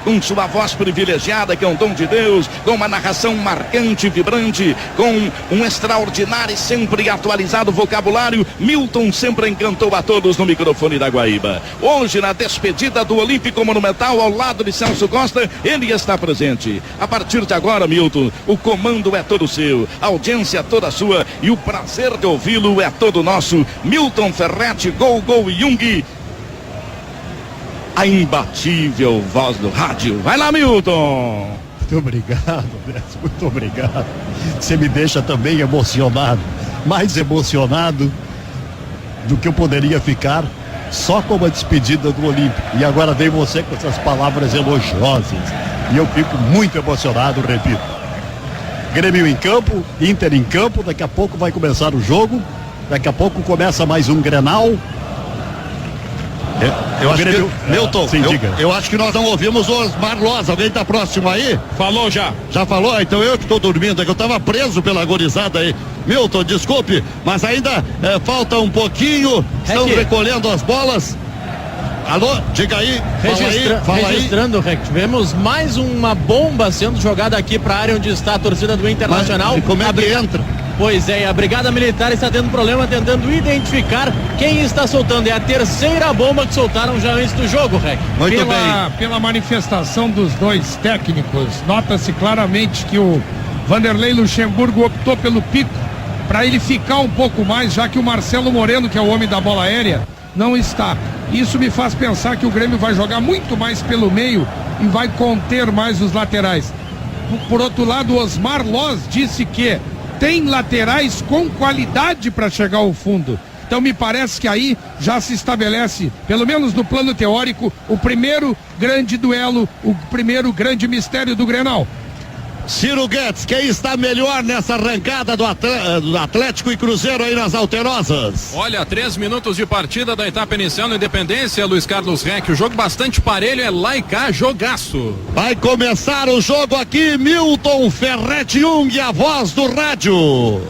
Com sua voz privilegiada, que é um dom de Deus, com uma narração marcante, vibrante, com um extraordinário e sempre atualizado vocabulário, Milton sempre encantou a todos no microfone da Guaíba. Hoje, na despedida do Olímpico Monumental, ao lado de Celso Costa, ele está presente. A partir de agora, Milton, o comando é todo seu, a audiência é toda sua e o prazer de ouvi-lo é todo nosso. Milton Ferretti Gol Jung, a imbatível voz do rádio. Vai lá, Milton! Muito obrigado, Beto, muito obrigado. Você me deixa também emocionado, mais emocionado do que eu poderia ficar só com a despedida do Olímpico. E agora vem você com essas palavras elogiosas. E eu fico muito emocionado, repito. Grêmio em campo, Inter em campo, daqui a pouco vai começar o jogo, daqui a pouco começa mais um Grenal. Eu acho que, Milton, eu acho que nós não ouvimos o Osmar Loz. Alguém tá próximo aí? Falou já. Já falou? Então eu que tô dormindo, é que eu tava preso pela agorizada aí. Milton, desculpe, mas ainda falta um pouquinho. Estão recolhendo as bolas. Alô, diga aí, fala aí. Registrando, Rec, tivemos mais uma bomba sendo jogada aqui para a área onde está a torcida do Internacional. Mas como é que entra? Pois é, a Brigada Militar está tendo problema tentando identificar quem está soltando. É a terceira bomba que soltaram já antes do jogo, Rec. Muito bem. Pela manifestação dos dois técnicos, nota-se claramente que o Vanderlei Luxemburgo optou pelo Pico para ele ficar um pouco mais, já que o Marcelo Moreno, que é o homem da bola aérea, não está. Isso me faz pensar que o Grêmio vai jogar muito mais pelo meio e vai conter mais os laterais. Por outro lado, Osmar Loz disse que tem laterais com qualidade para chegar ao fundo. Então me parece que aí já se estabelece, pelo menos no plano teórico, o primeiro grande duelo, o primeiro grande mistério do Grenal. Ciro Guedes, quem está melhor nessa arrancada do Atlético e Cruzeiro aí nas Alterosas? Olha, 3 minutos de partida da etapa inicial na Independência, Luiz Carlos Reck. O jogo bastante parelho, é lá e cá, jogaço. Vai começar o jogo aqui, Milton Ferretti Jung, a voz do rádio.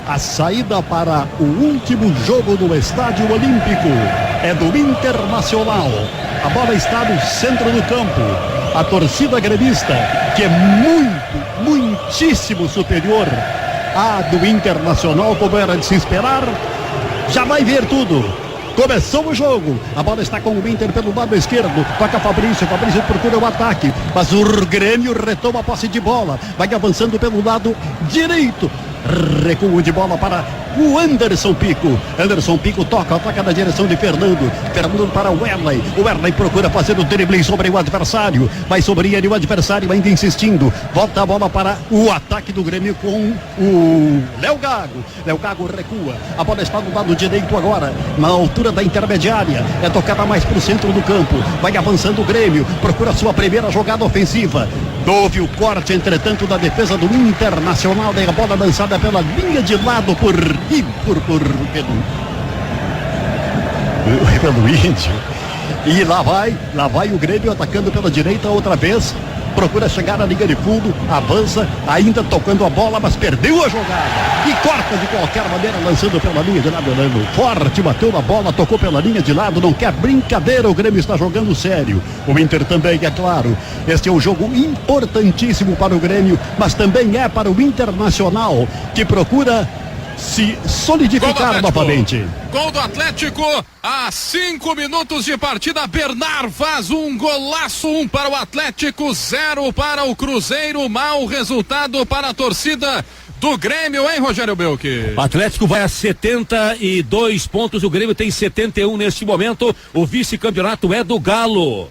A saída para o último jogo do Estádio Olímpico é do Internacional. A bola está no centro do campo. A torcida gremista, que é muitíssimo superior à do Internacional, como era de se esperar, já vai ver tudo. Começou o jogo, a bola está com o Inter pelo lado esquerdo, toca Fabrício procura o ataque, mas o Grêmio retoma a posse de bola, vai avançando pelo lado direito, recuo de bola para o Anderson Pico. Anderson Pico toca na direção de Fernando. Fernando para o Erley. O Erley procura fazer o drible sobre o adversário. Vai sobre ele, o adversário ainda insistindo. Volta a bola para o ataque do Grêmio com o Léo Gago. Léo Gago recua. A bola está do lado direito agora, na altura da intermediária. É tocada mais para o centro do campo. Vai avançando o Grêmio. Procura sua primeira jogada ofensiva. Houve o corte, entretanto, da defesa do Internacional. Daí a bola lançada pela linha de lado pelo Índio. E lá vai o Grêmio atacando pela direita outra vez. Procura chegar na linha de fundo, avança, ainda tocando a bola, mas perdeu a jogada. E corta de qualquer maneira, lançando pela linha de lado. Forte, bateu na bola, tocou pela linha de lado, não quer brincadeira, o Grêmio está jogando sério. O Inter também, é claro. Este é um jogo importantíssimo para o Grêmio, mas também é para o Internacional, que procura se solidificar novamente. Gol do Atlético, a 5 minutos de partida, Bernard faz um golaço, 1 para o Atlético, 0 para o Cruzeiro, mau resultado para a torcida do Grêmio, hein, Rogério Belk? O Atlético vai a 72 pontos, o Grêmio tem 71 neste momento, o vice-campeonato é do Galo.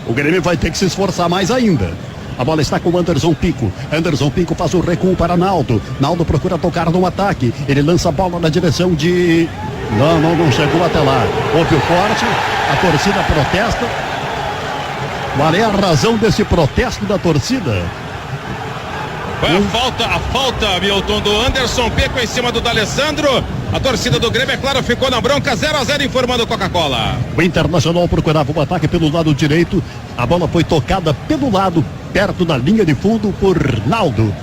O Grêmio vai ter que se esforçar mais ainda. A bola está com o Anderson Pico. Anderson Pico faz o recuo para Naldo. Naldo procura tocar no ataque. Ele lança a bola na direção de... Não chegou até lá. Houve o corte. A torcida protesta. Qual é a razão desse protesto da torcida? Foi a falta, Milton, do Anderson Pico em cima do D'Alessandro. A torcida do Grêmio, é claro, ficou na bronca, 0-0, informando o Coca-Cola. O Internacional procurava o ataque pelo lado direito. A bola foi tocada pelo lado, perto da linha de fundo, por Naldo.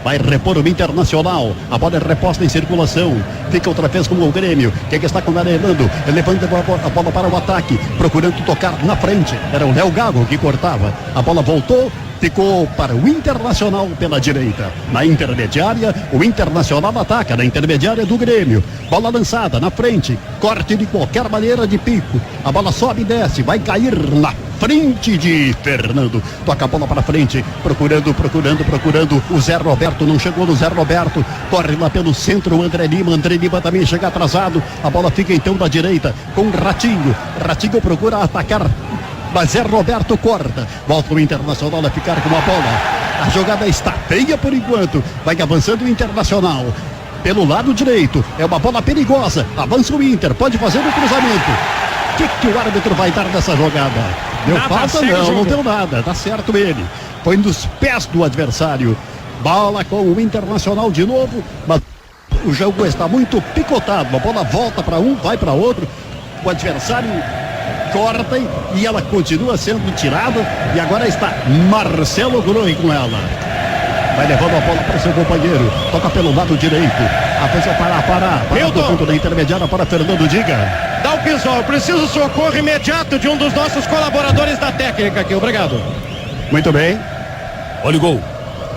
Vai repor o Internacional. A bola é reposta em circulação. Fica outra vez com o Grêmio. Quem está com o Arelando? Levanta a bola para o ataque, procurando tocar na frente. Era o Léo Gago que cortava. A bola voltou. Ficou para o Internacional pela direita. Na intermediária, o Internacional ataca na intermediária do Grêmio. Bola lançada na frente. Corte de qualquer maneira de Pico. A bola sobe e desce. Vai cair na frente de Fernando. Toca a bola para frente. Procurando. O Zé Roberto não chegou no Zé Roberto. Corre lá pelo centro o André Lima. André Lima também chega atrasado. A bola fica então da direita com o Ratinho. Ratinho procura atacar, mas Zé Roberto corta. Volta o Internacional a ficar com a bola. A jogada está feia por enquanto. Vai avançando o Internacional. Pelo lado direito. É uma bola perigosa. Avança o Inter. Pode fazer o cruzamento. O que o árbitro vai dar nessa jogada? Deu falta? Não deu nada. Tá certo ele. Foi nos pés do adversário. Bola com o Internacional de novo. Mas o jogo está muito picotado. A bola volta para um, vai para outro. O adversário corta e ela continua sendo tirada. E agora está Marcelo Groi com ela. Vai levando a bola para seu companheiro. Toca pelo lado direito. Avança para do ponto da intermediária para Fernando Diga. Dá o pessoal, preciso socorro imediato de um dos nossos colaboradores da técnica aqui. Obrigado. Muito bem. Olha o gol.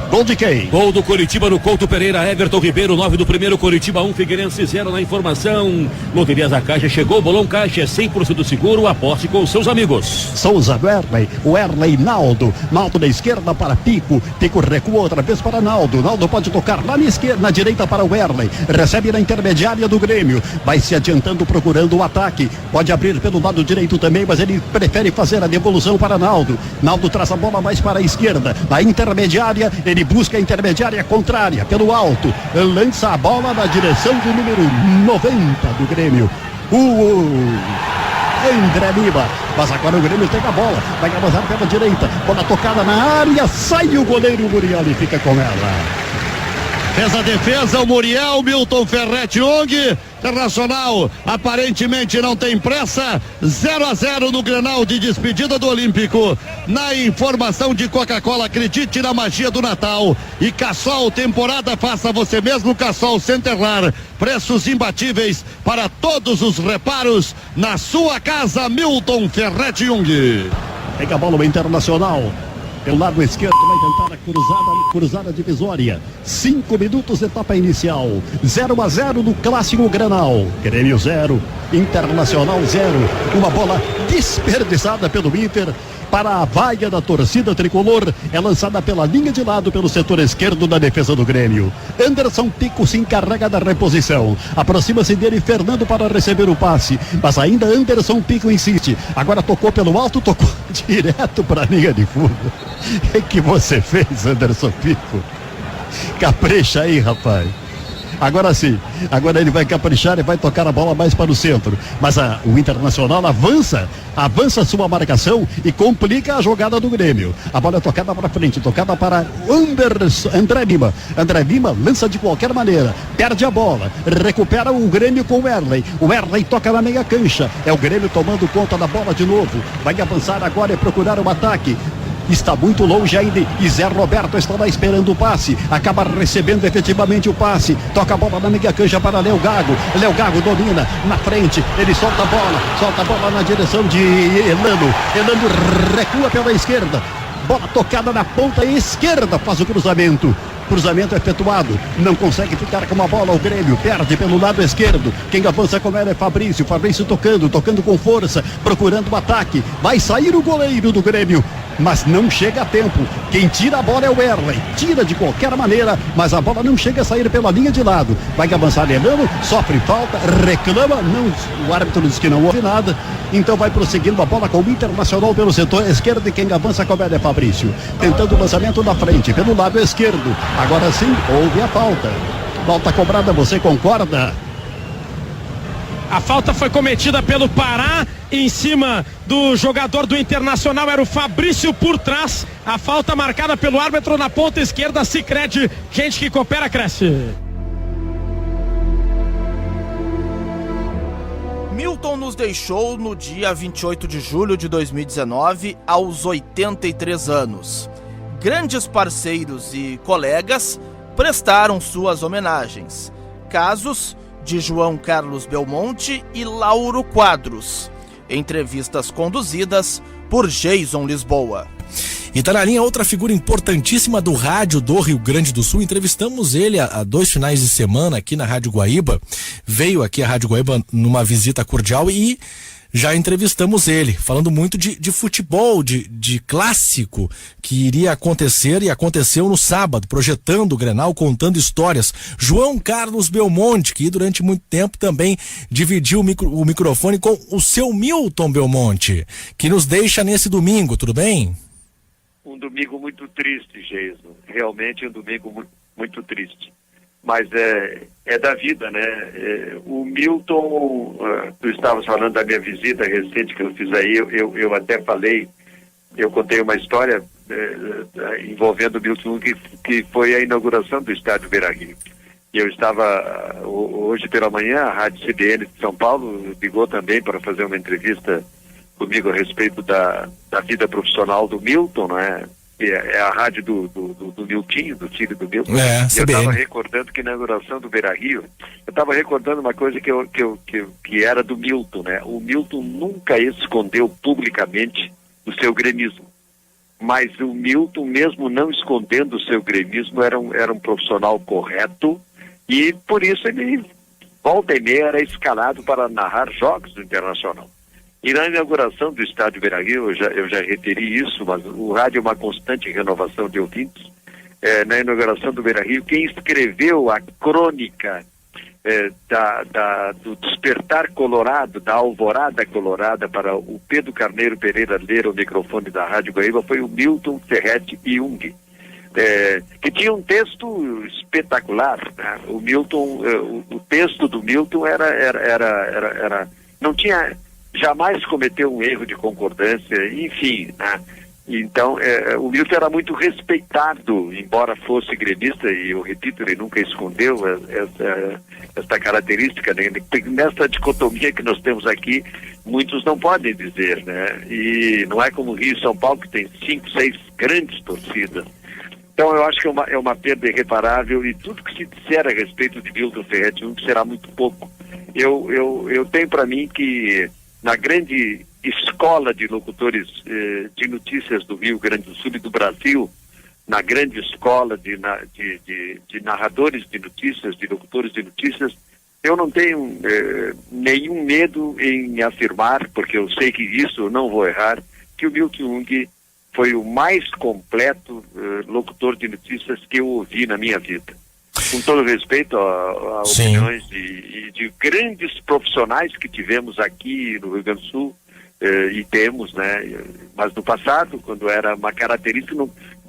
Gol de quem? Gol do Coritiba no Couto Pereira, Everton Ribeiro, 9 do primeiro, Coritiba 1, Figueirense 0 na informação. Loterias da Caixa chegou, bolão Caixa é 100% seguro, aposte com seus amigos. Souza do Erley, o Erley Naldo da esquerda para Pico, Pico recua outra vez para Naldo pode tocar lá na esquerda, na direita para o Erley, recebe na intermediária do Grêmio, vai se adiantando procurando o ataque, pode abrir pelo lado direito também, mas ele prefere fazer a devolução para Naldo traz a bola mais para a esquerda, na intermediária, ele busca a intermediária contrária, pelo alto, lança a bola na direção do número 90 do Grêmio, André Lima, mas agora o Grêmio tem a bola, vai avançar pela direita, bola tocada na área, sai o goleiro Muriel e fica com ela. Fez a defesa o Muriel, Milton Ferretti Ong. Internacional aparentemente não tem pressa. 0-0 no Grenal de despedida do Olímpico. Na informação de Coca-Cola, acredite na magia do Natal. E Cassol, temporada faça você mesmo. Cassol Centerlar, preços imbatíveis para todos os reparos na sua casa. Milton Ferretti Jung. Pega a bola o Internacional. Pelo lado esquerdo vai tentar a cruzada divisória. 5 minutos, etapa inicial. 0-0 no clássico Grenal. Grêmio 0, Internacional 0. Uma bola desperdiçada pelo Inter. para a vaia da torcida tricolor. É lançada pela linha de lado pelo setor esquerdo da defesa do Grêmio. Anderson Pico se encarrega da reposição. Aproxima-se dele Fernando para receber o passe, mas ainda Anderson Pico insiste. Agora tocou pelo alto, tocou direto para a linha de fundo. O que você fez, Anderson Pico? Capricha aí, rapaz. Agora sim, agora ele vai caprichar e vai tocar a bola mais para o centro. Mas o Internacional avança sua marcação e complica a jogada do Grêmio. A bola é tocada para frente, tocada para André Lima. André Lima lança de qualquer maneira, perde a bola, recupera o Grêmio com o Erley. O Erley toca na meia cancha. É o Grêmio tomando conta da bola de novo. Vai avançar agora e procurar o ataque. Está muito longe ainda e Zé Roberto está lá esperando o passe, acaba recebendo efetivamente o passe, toca a bola na meia cancha para Léo Gago. Léo Gago domina na frente, ele solta a bola na direção de Elano recua pela esquerda, bola tocada na ponta esquerda, faz o cruzamento efetuado, não consegue ficar com a bola, o Grêmio perde pelo lado esquerdo, quem avança com ela é Fabrício tocando com força, procurando o ataque, vai sair o goleiro do Grêmio, mas não chega a tempo, quem tira a bola é o Erley, tira de qualquer maneira, mas a bola não chega a sair pela linha de lado, vai avançar Elano, sofre falta, reclama, não, o árbitro diz que não houve nada, então vai prosseguindo a bola com o Internacional pelo setor esquerdo e quem avança com ela é Fabrício, tentando o lançamento na frente, pelo lado esquerdo. Agora sim, houve a falta. Falta cobrada, você concorda? A falta foi cometida pelo Pará em cima do jogador do Internacional, era o Fabrício por trás. A falta marcada pelo árbitro na ponta esquerda, Sicredi, gente que coopera, cresce. Milton nos deixou no dia 28 de julho de 2019, aos 83 anos. Grandes parceiros e colegas prestaram suas homenagens. Casos de João Carlos Belmonte e Lauro Quadros. Entrevistas conduzidas por Jason Lisboa. E tá na linha outra figura importantíssima do rádio do Rio Grande do Sul. Entrevistamos ele há 2 finais de semana aqui na Rádio Guaíba. Veio aqui à Rádio Guaíba numa visita cordial e já entrevistamos ele, falando muito de futebol, de clássico que iria acontecer e aconteceu no sábado, projetando o Grenal, contando histórias. João Carlos Belmonte, que durante muito tempo também dividiu o microfone com o seu Milton Belmonte, que nos deixa nesse domingo, tudo bem? Um domingo muito triste, Jason. Realmente um domingo muito triste. Mas é da vida, né? O Milton, tu estavas falando da minha visita recente que eu fiz aí, eu até falei, eu contei uma história envolvendo o Milton que foi a inauguração do estádio Beira-Rio. Eu estava, hoje pela manhã, a Rádio CBN de São Paulo ligou também para fazer uma entrevista comigo a respeito da vida profissional do Milton, né? É a rádio do Miltinho, do filho do Milton. Eu estava recordando que na inauguração do Beira-Rio, eu estava recordando uma coisa que era do Milton, né? O Milton nunca escondeu publicamente o seu gremismo. Mas o Milton, mesmo não escondendo o seu gremismo, era um profissional correto e por isso ele, volta e meia, era escalado para narrar jogos do Internacional. E na inauguração do estádio Beira-Rio, eu já referi isso, mas o rádio é uma constante renovação de ouvintes. Na inauguração do Beira-Rio, quem escreveu a crônica do despertar colorado, da alvorada colorada, para o Pedro Carneiro Pereira ler o microfone da Rádio Guaíba foi o Milton Ferretti Jung, que tinha um texto espetacular, né? O Milton, o texto do Milton não tinha, jamais cometeu um erro de concordância, enfim, né? Então, o Milton era muito respeitado, embora fosse gremista, e eu repito, ele nunca escondeu esta característica, né? Nessa dicotomia que nós temos aqui, muitos não podem dizer, né? E não é como Rio e São Paulo, que tem 5, 6 grandes torcidas. Então, eu acho que é uma perda irreparável, e tudo que se disser a respeito de Milton Ferretti Jung será muito pouco. Eu tenho para mim que na grande escola de locutores de notícias do Rio Grande do Sul e do Brasil, na grande escola de narradores de notícias, de locutores de notícias, eu não tenho nenhum medo em afirmar, porque eu sei que isso eu não vou errar, que o Milton Jung foi o mais completo locutor de notícias que eu ouvi na minha vida. Com todo respeito a opiniões de grandes profissionais que tivemos aqui no Rio Grande do Sul, e temos, né? Mas no passado, quando era uma característica,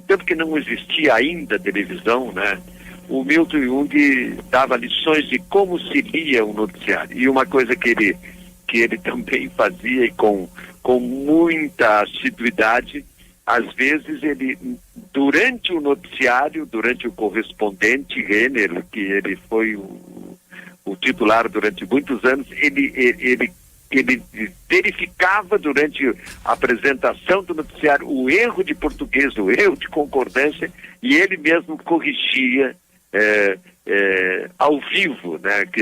tanto que não existia ainda televisão, né? O Milton Jung dava lições de como se lia o noticiário. E uma coisa que ele também fazia, e com muita assiduidade, às vezes ele, durante o noticiário, durante o correspondente Renner, que ele foi o titular durante muitos anos, ele verificava durante a apresentação do noticiário o erro de português, o erro de concordância, e ele mesmo corrigia ao vivo, né? Que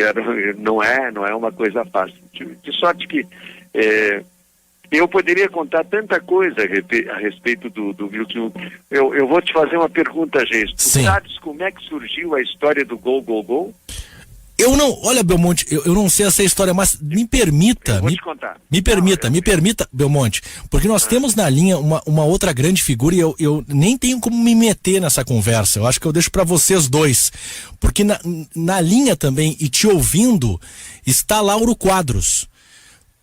não é uma coisa fácil. De sorte que eu poderia contar tanta coisa a respeito do Milton. Eu vou te fazer uma pergunta, Geis. Tu sabes como é que surgiu a história do gol, gol, gol? Eu não, olha, Belmonte, eu não sei essa história, mas me permita, vou te contar. me permita, Belmonte, porque nós temos na linha uma outra grande figura e eu nem tenho como me meter nessa conversa. Eu acho que eu deixo para vocês dois, porque na linha também, e te ouvindo, está Lauro Quadros.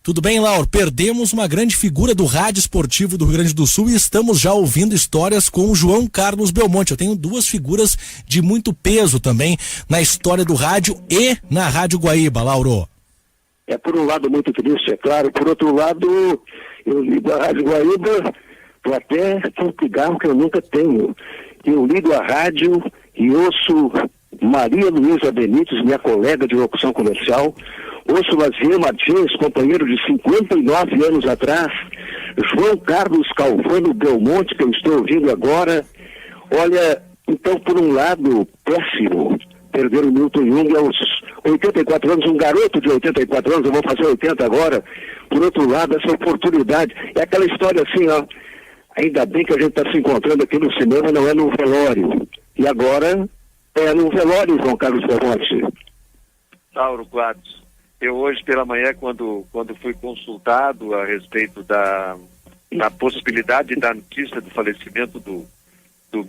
Tudo bem, Lauro? Perdemos uma grande figura do rádio esportivo do Rio Grande do Sul e estamos já ouvindo histórias com o João Carlos Belmonte. Eu tenho duas figuras de muito peso também na história do rádio e na Rádio Guaíba, Lauro. Por um lado muito triste, é claro. Por outro lado, eu ligo a Rádio Guaíba, tô até com um cigarro que eu nunca tenho. Eu ligo a rádio e ouço Maria Luísa Benites, minha colega de locução comercial, ouço Lazier Martins, companheiro de 59 anos atrás, João Carlos Calvano Belmonte, que eu estou ouvindo agora. Olha, então, por um lado, péssimo perder o Milton Jung aos 84 anos, um garoto de 84 anos, eu vou fazer 80 agora. Por outro lado, essa oportunidade, é aquela história assim, ó, ainda bem que a gente está se encontrando aqui no cinema, não é no velório. E agora é no velório, João Carlos Belmonte. Lauro Quadros. Eu hoje pela manhã, quando fui consultado a respeito da possibilidade da notícia do falecimento do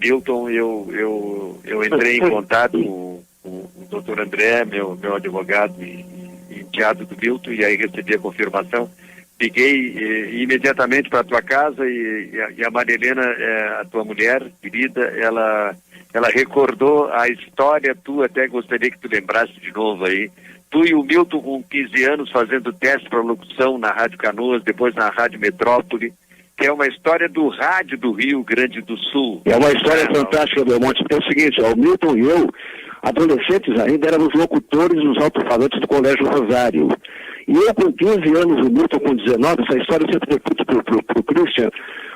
Milton, eu entrei em contato com o doutor André, meu advogado e enteado do Milton, e aí recebi a confirmação. Liguei imediatamente para a tua casa e a Maria Helena, a tua mulher querida, ela recordou a história, tu até gostaria que tu lembrasse de novo aí. Tu e o Milton com 15 anos fazendo teste para locução na Rádio Canoas, depois na Rádio Metrópole, que é uma história do rádio do Rio Grande do Sul. É uma história fantástica, Belmonte, porque é o seguinte, o Milton e eu, adolescentes ainda, éramos locutores nos alto-falantes do Colégio Rosário. E eu com 15 anos, o Milton com 19, essa história eu sempre repito pro Christian,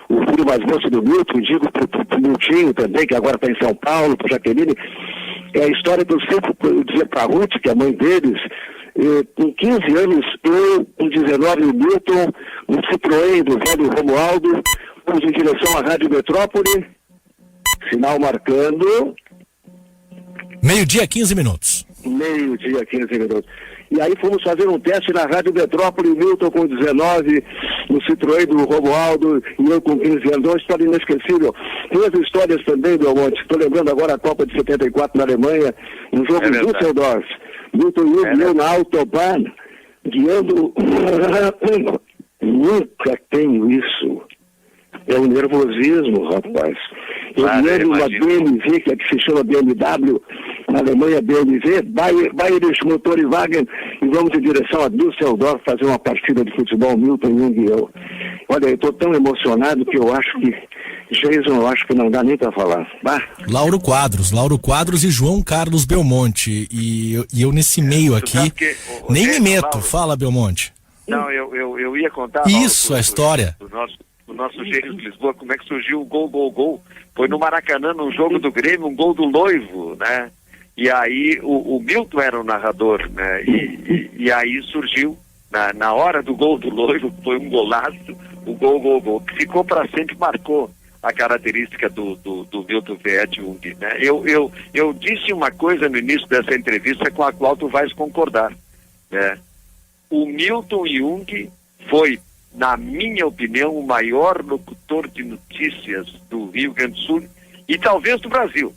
o filho mais moço do Milton, digo pro Miltinho também, que agora está em São Paulo, pro Jaqueline. É a história que eu sempre dizia para a Ruth, que é a mãe deles, com 15 anos, eu, com 19, o Milton, no Citroën do velho Romualdo, fomos em direção à Rádio Metrópole, sinal marcando... 12:15. Meio-dia, 15 minutos. E aí fomos fazer um teste na Rádio Metrópole, Milton com 19, no Citroën do Romualdo, e eu com 15 anos. Uma história inesquecível. Tem as histórias também, Belmonte. Estou lembrando agora a Copa de 74 na Alemanha, um jogo em Düsseldorf. Milton e eu na Autobahn, guiando... Nunca tenho isso. É um nervosismo, rapaz. Eu guiando uma BMW, que é que se chama BMW, na Alemanha, BMW, Bayerische Motorwagen, e vamos em direção a Düsseldorf fazer uma partida de futebol, Milton Jung e eu. Olha, eu estou tão emocionado que eu acho que, Jason, eu acho que não dá nem para falar. Lauro Quadros e João Carlos Belmonte, e eu nesse meio aqui, nem me meto. Fala, Belmonte. Não, eu ia contar... Isso, a história. Do nosso Gênesis de Lisboa, como é que surgiu o gol. Foi no Maracanã, num jogo do Grêmio, um gol do Noivo, né? E aí o Milton era o narrador, né? E aí surgiu, na hora do gol do Noivo, foi um golaço, o gol, que ficou para sempre, marcou a característica do Milton Veet Jung, né? Eu disse uma coisa no início dessa entrevista com a qual tu vais concordar, né? O Milton Jung foi na minha opinião, o maior locutor de notícias do Rio Grande do Sul e talvez do Brasil.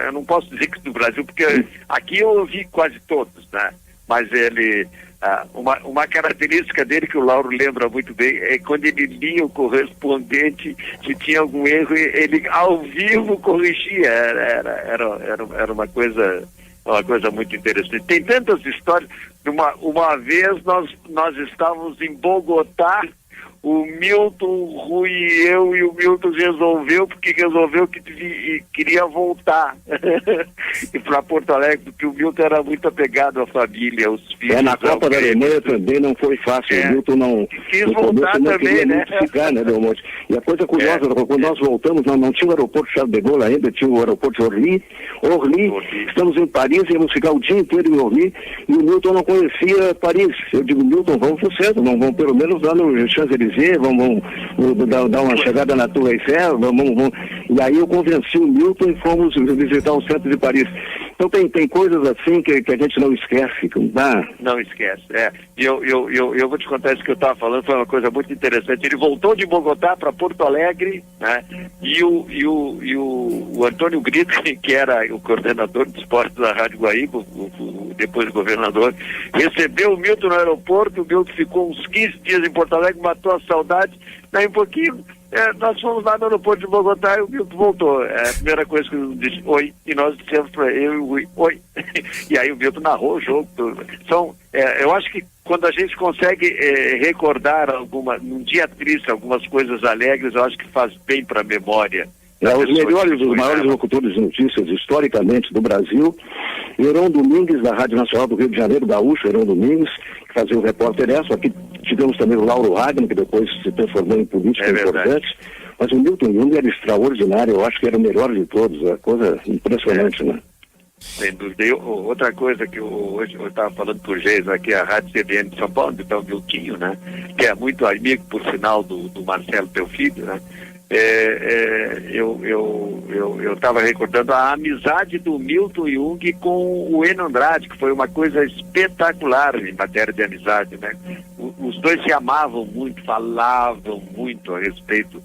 Eu não posso dizer que do Brasil, porque aqui eu ouvi quase todos, né? Mas ele, uma característica dele que o Lauro lembra muito bem é quando ele lia o correspondente, se tinha algum erro, ele ao vivo corrigia. Era uma coisa muito interessante. Tem tantas histórias. Uma vez nós estávamos em Bogotá, o Milton, o Rui e eu, e o Milton resolveu que queria voltar para Porto Alegre, porque o Milton era muito apegado à família, aos filhos. Na Copa da Alemanha também não foi fácil, o Milton não quis voltar também, né? Ficar, né, Belmonte? E a coisa curiosa, quando nós voltamos, não tinha o aeroporto Charles de Gaulle ainda, tinha o aeroporto de Orly, estamos em Paris, íamos ficar o dia inteiro em Orly, e o Milton não conhecia Paris. Eu digo, Milton, vamos pro centro, vamos pelo menos lá no Champs-Élysées, vamos dar uma chegada na Tour Eiffel, e aí eu convenci o Milton e fomos visitar o centro de Paris. Então tem coisas assim que a gente não esquece. Não esquece, E eu vou te contar isso que eu estava falando, foi uma coisa muito interessante. Ele voltou de Bogotá para Porto Alegre, né? E o Antônio Grito, que era o coordenador de esportes da Rádio Guaíba, depois governador, recebeu o Milton no aeroporto. O Milton ficou uns 15 dias em Porto Alegre, matou a saudade, daí um pouquinho nós fomos lá no aeroporto de Bogotá e o Milton voltou. A primeira coisa que eu disse, oi, e nós dissemos para ele, oi. E aí o Milton narrou o jogo. Eu acho que quando a gente consegue recordar num dia triste, algumas coisas alegres, eu acho que faz bem para a memória. Os maiores locutores de notícias historicamente do Brasil, Heron Domingues, da Rádio Nacional do Rio de Janeiro, gaúcho, Heron Domingues, que fazia o repórter Esso. Aqui tivemos também o Lauro Ragno, que depois se transformou em político importante. Mas o Milton Jung era extraordinário, eu acho que era o melhor de todos, uma coisa impressionante, né? Sem dúvida. Outra coisa que hoje eu estava falando por Geis aqui, a Rádio CBN de São Paulo, onde está o Miltinho, né? Que é muito amigo, por sinal, do Marcelo, teu filho, né? Eu estava recordando a amizade do Milton Jung com o Eno Andrade, que foi uma coisa espetacular em matéria de amizade, né? Os dois se amavam muito, falavam muito a respeito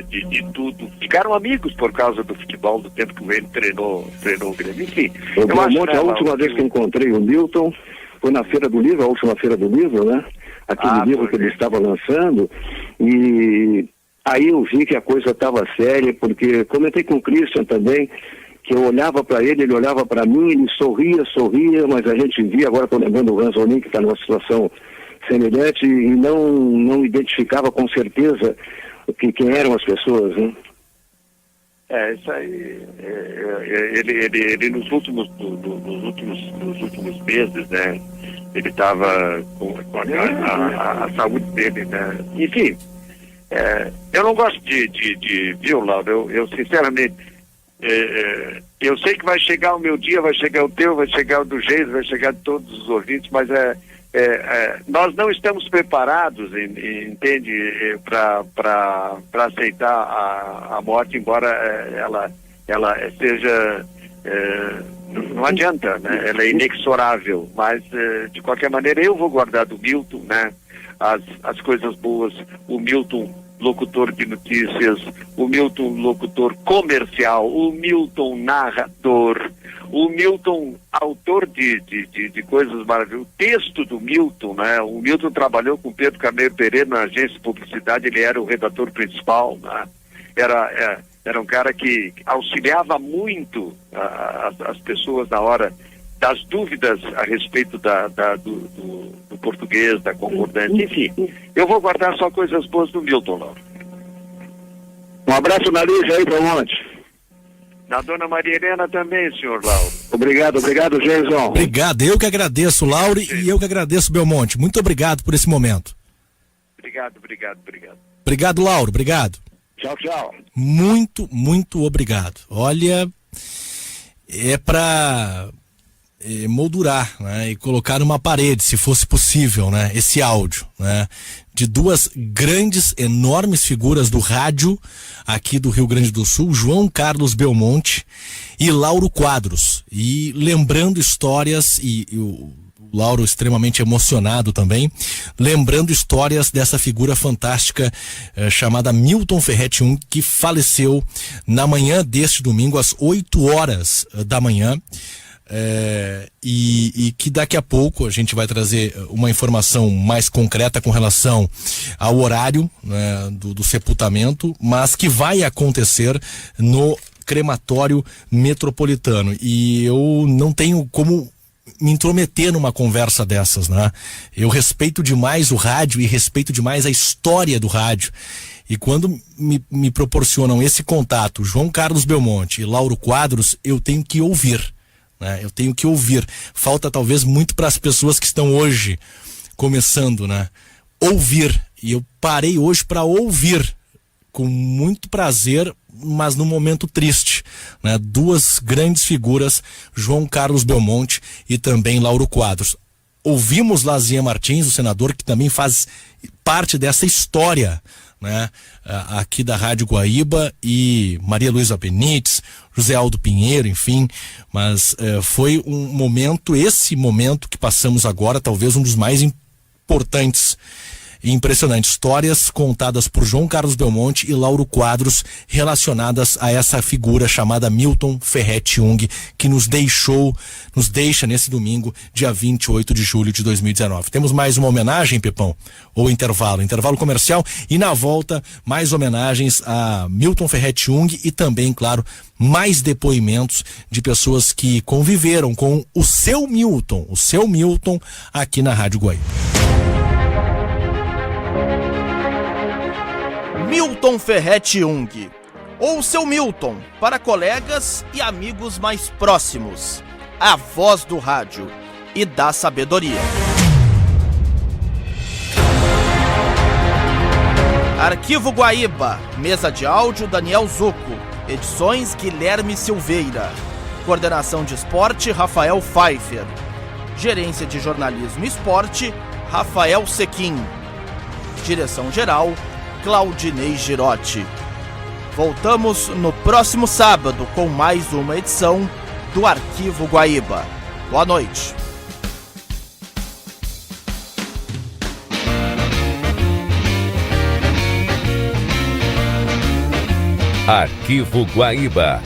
de tudo. Ficaram amigos por causa do futebol, do tempo que o Eno treinou o Grêmio. Enfim, a última vez que encontrei o Milton foi na Feira do Livro, a última Feira do Livro, né? Aquele livro que ele estava lançando, e aí eu vi que a coisa estava séria, porque comentei com o Christian também, que eu olhava para ele, ele olhava para mim, ele sorria, mas a gente via, agora estou lembrando o Ranzolin, que está numa situação semelhante, e não identificava com certeza quem eram as pessoas, né? Isso aí, ele nos últimos meses, né, ele estava com a saúde dele, né, enfim. Eu não gosto viu, Lauro, eu sinceramente, eu sei que vai chegar o meu dia, vai chegar o teu, vai chegar o do Geis, vai chegar de todos os ouvintes, mas nós não estamos preparados, entende, para aceitar a morte, embora ela seja, não adianta, né? Ela é inexorável, mas de qualquer maneira eu vou guardar do Milton, né? As coisas boas, o Milton locutor de notícias, o Milton locutor comercial, o Milton narrador, o Milton autor de coisas maravilhosas, o texto do Milton, né? O Milton trabalhou com Pedro Carneiro Pereira na agência de publicidade, ele era o redator principal, né? Era um cara que auxiliava muito as pessoas na hora das dúvidas a respeito do português, da concordância, enfim. Eu vou guardar só coisas boas do Milton, Lauro. Um abraço na Lígia aí, Belmonte. Na dona Maria Helena também, senhor Lauro. Obrigado, Geison. Obrigado, eu que agradeço, Lauro, e eu que agradeço, Belmonte. Muito obrigado por esse momento. Obrigado. Obrigado, Lauro, obrigado. Tchau. Muito, muito obrigado. Olha, é pra moldurar, né, e colocar numa parede, se fosse possível, né, esse áudio, né, de duas grandes, enormes figuras do rádio aqui do Rio Grande do Sul, João Carlos Belmonte e Lauro Quadros, e lembrando histórias, e Lauro extremamente emocionado também, lembrando histórias dessa figura fantástica chamada Milton Ferretti Jung, que faleceu na manhã deste domingo às 8 horas da manhã. E que daqui a pouco a gente vai trazer uma informação mais concreta com relação ao horário, né, do sepultamento, mas que vai acontecer no crematório metropolitano. E eu não tenho como me intrometer numa conversa dessas, né? Eu respeito demais o rádio e respeito demais a história do rádio. E quando me proporcionam esse contato, João Carlos Belmonte e Lauro Quadros, eu tenho que ouvir. Eu tenho que ouvir. Falta talvez muito para as pessoas que estão hoje começando, né? Ouvir. E eu parei hoje para ouvir com muito prazer, mas num momento triste, né? Duas grandes figuras, João Carlos Belmonte e também Lauro Quadros. Ouvimos Lazier Martins, o senador, que também faz parte dessa história, né, aqui da Rádio Guaíba, e Maria Luísa Benites, José Aldo Pinheiro, enfim, mas foi um momento, esse momento que passamos agora, talvez um dos mais importantes e impressionantes, histórias contadas por João Carlos Belmonte e Lauro Quadros relacionadas a essa figura chamada Milton Ferretti Jung, que nos deixa nesse domingo, dia 28 de julho de 2019. Temos mais uma homenagem, Pepão? Ou intervalo comercial, e na volta mais homenagens a Milton Ferretti Jung e também, claro, mais depoimentos de pessoas que conviveram com o seu Milton aqui na Rádio Guaíba. Milton Ferretti Jung, ou seu Milton, para colegas e amigos mais próximos. A voz do rádio e da sabedoria. Arquivo Guaíba, mesa de áudio Daniel Zucco, edições Guilherme Silveira, coordenação de esporte Rafael Pfeiffer, gerência de jornalismo e esporte Rafael Sequim, direção geral Claudinei Girotti. Voltamos no próximo sábado com mais uma edição do Arquivo Guaíba. Boa noite. Arquivo Guaíba.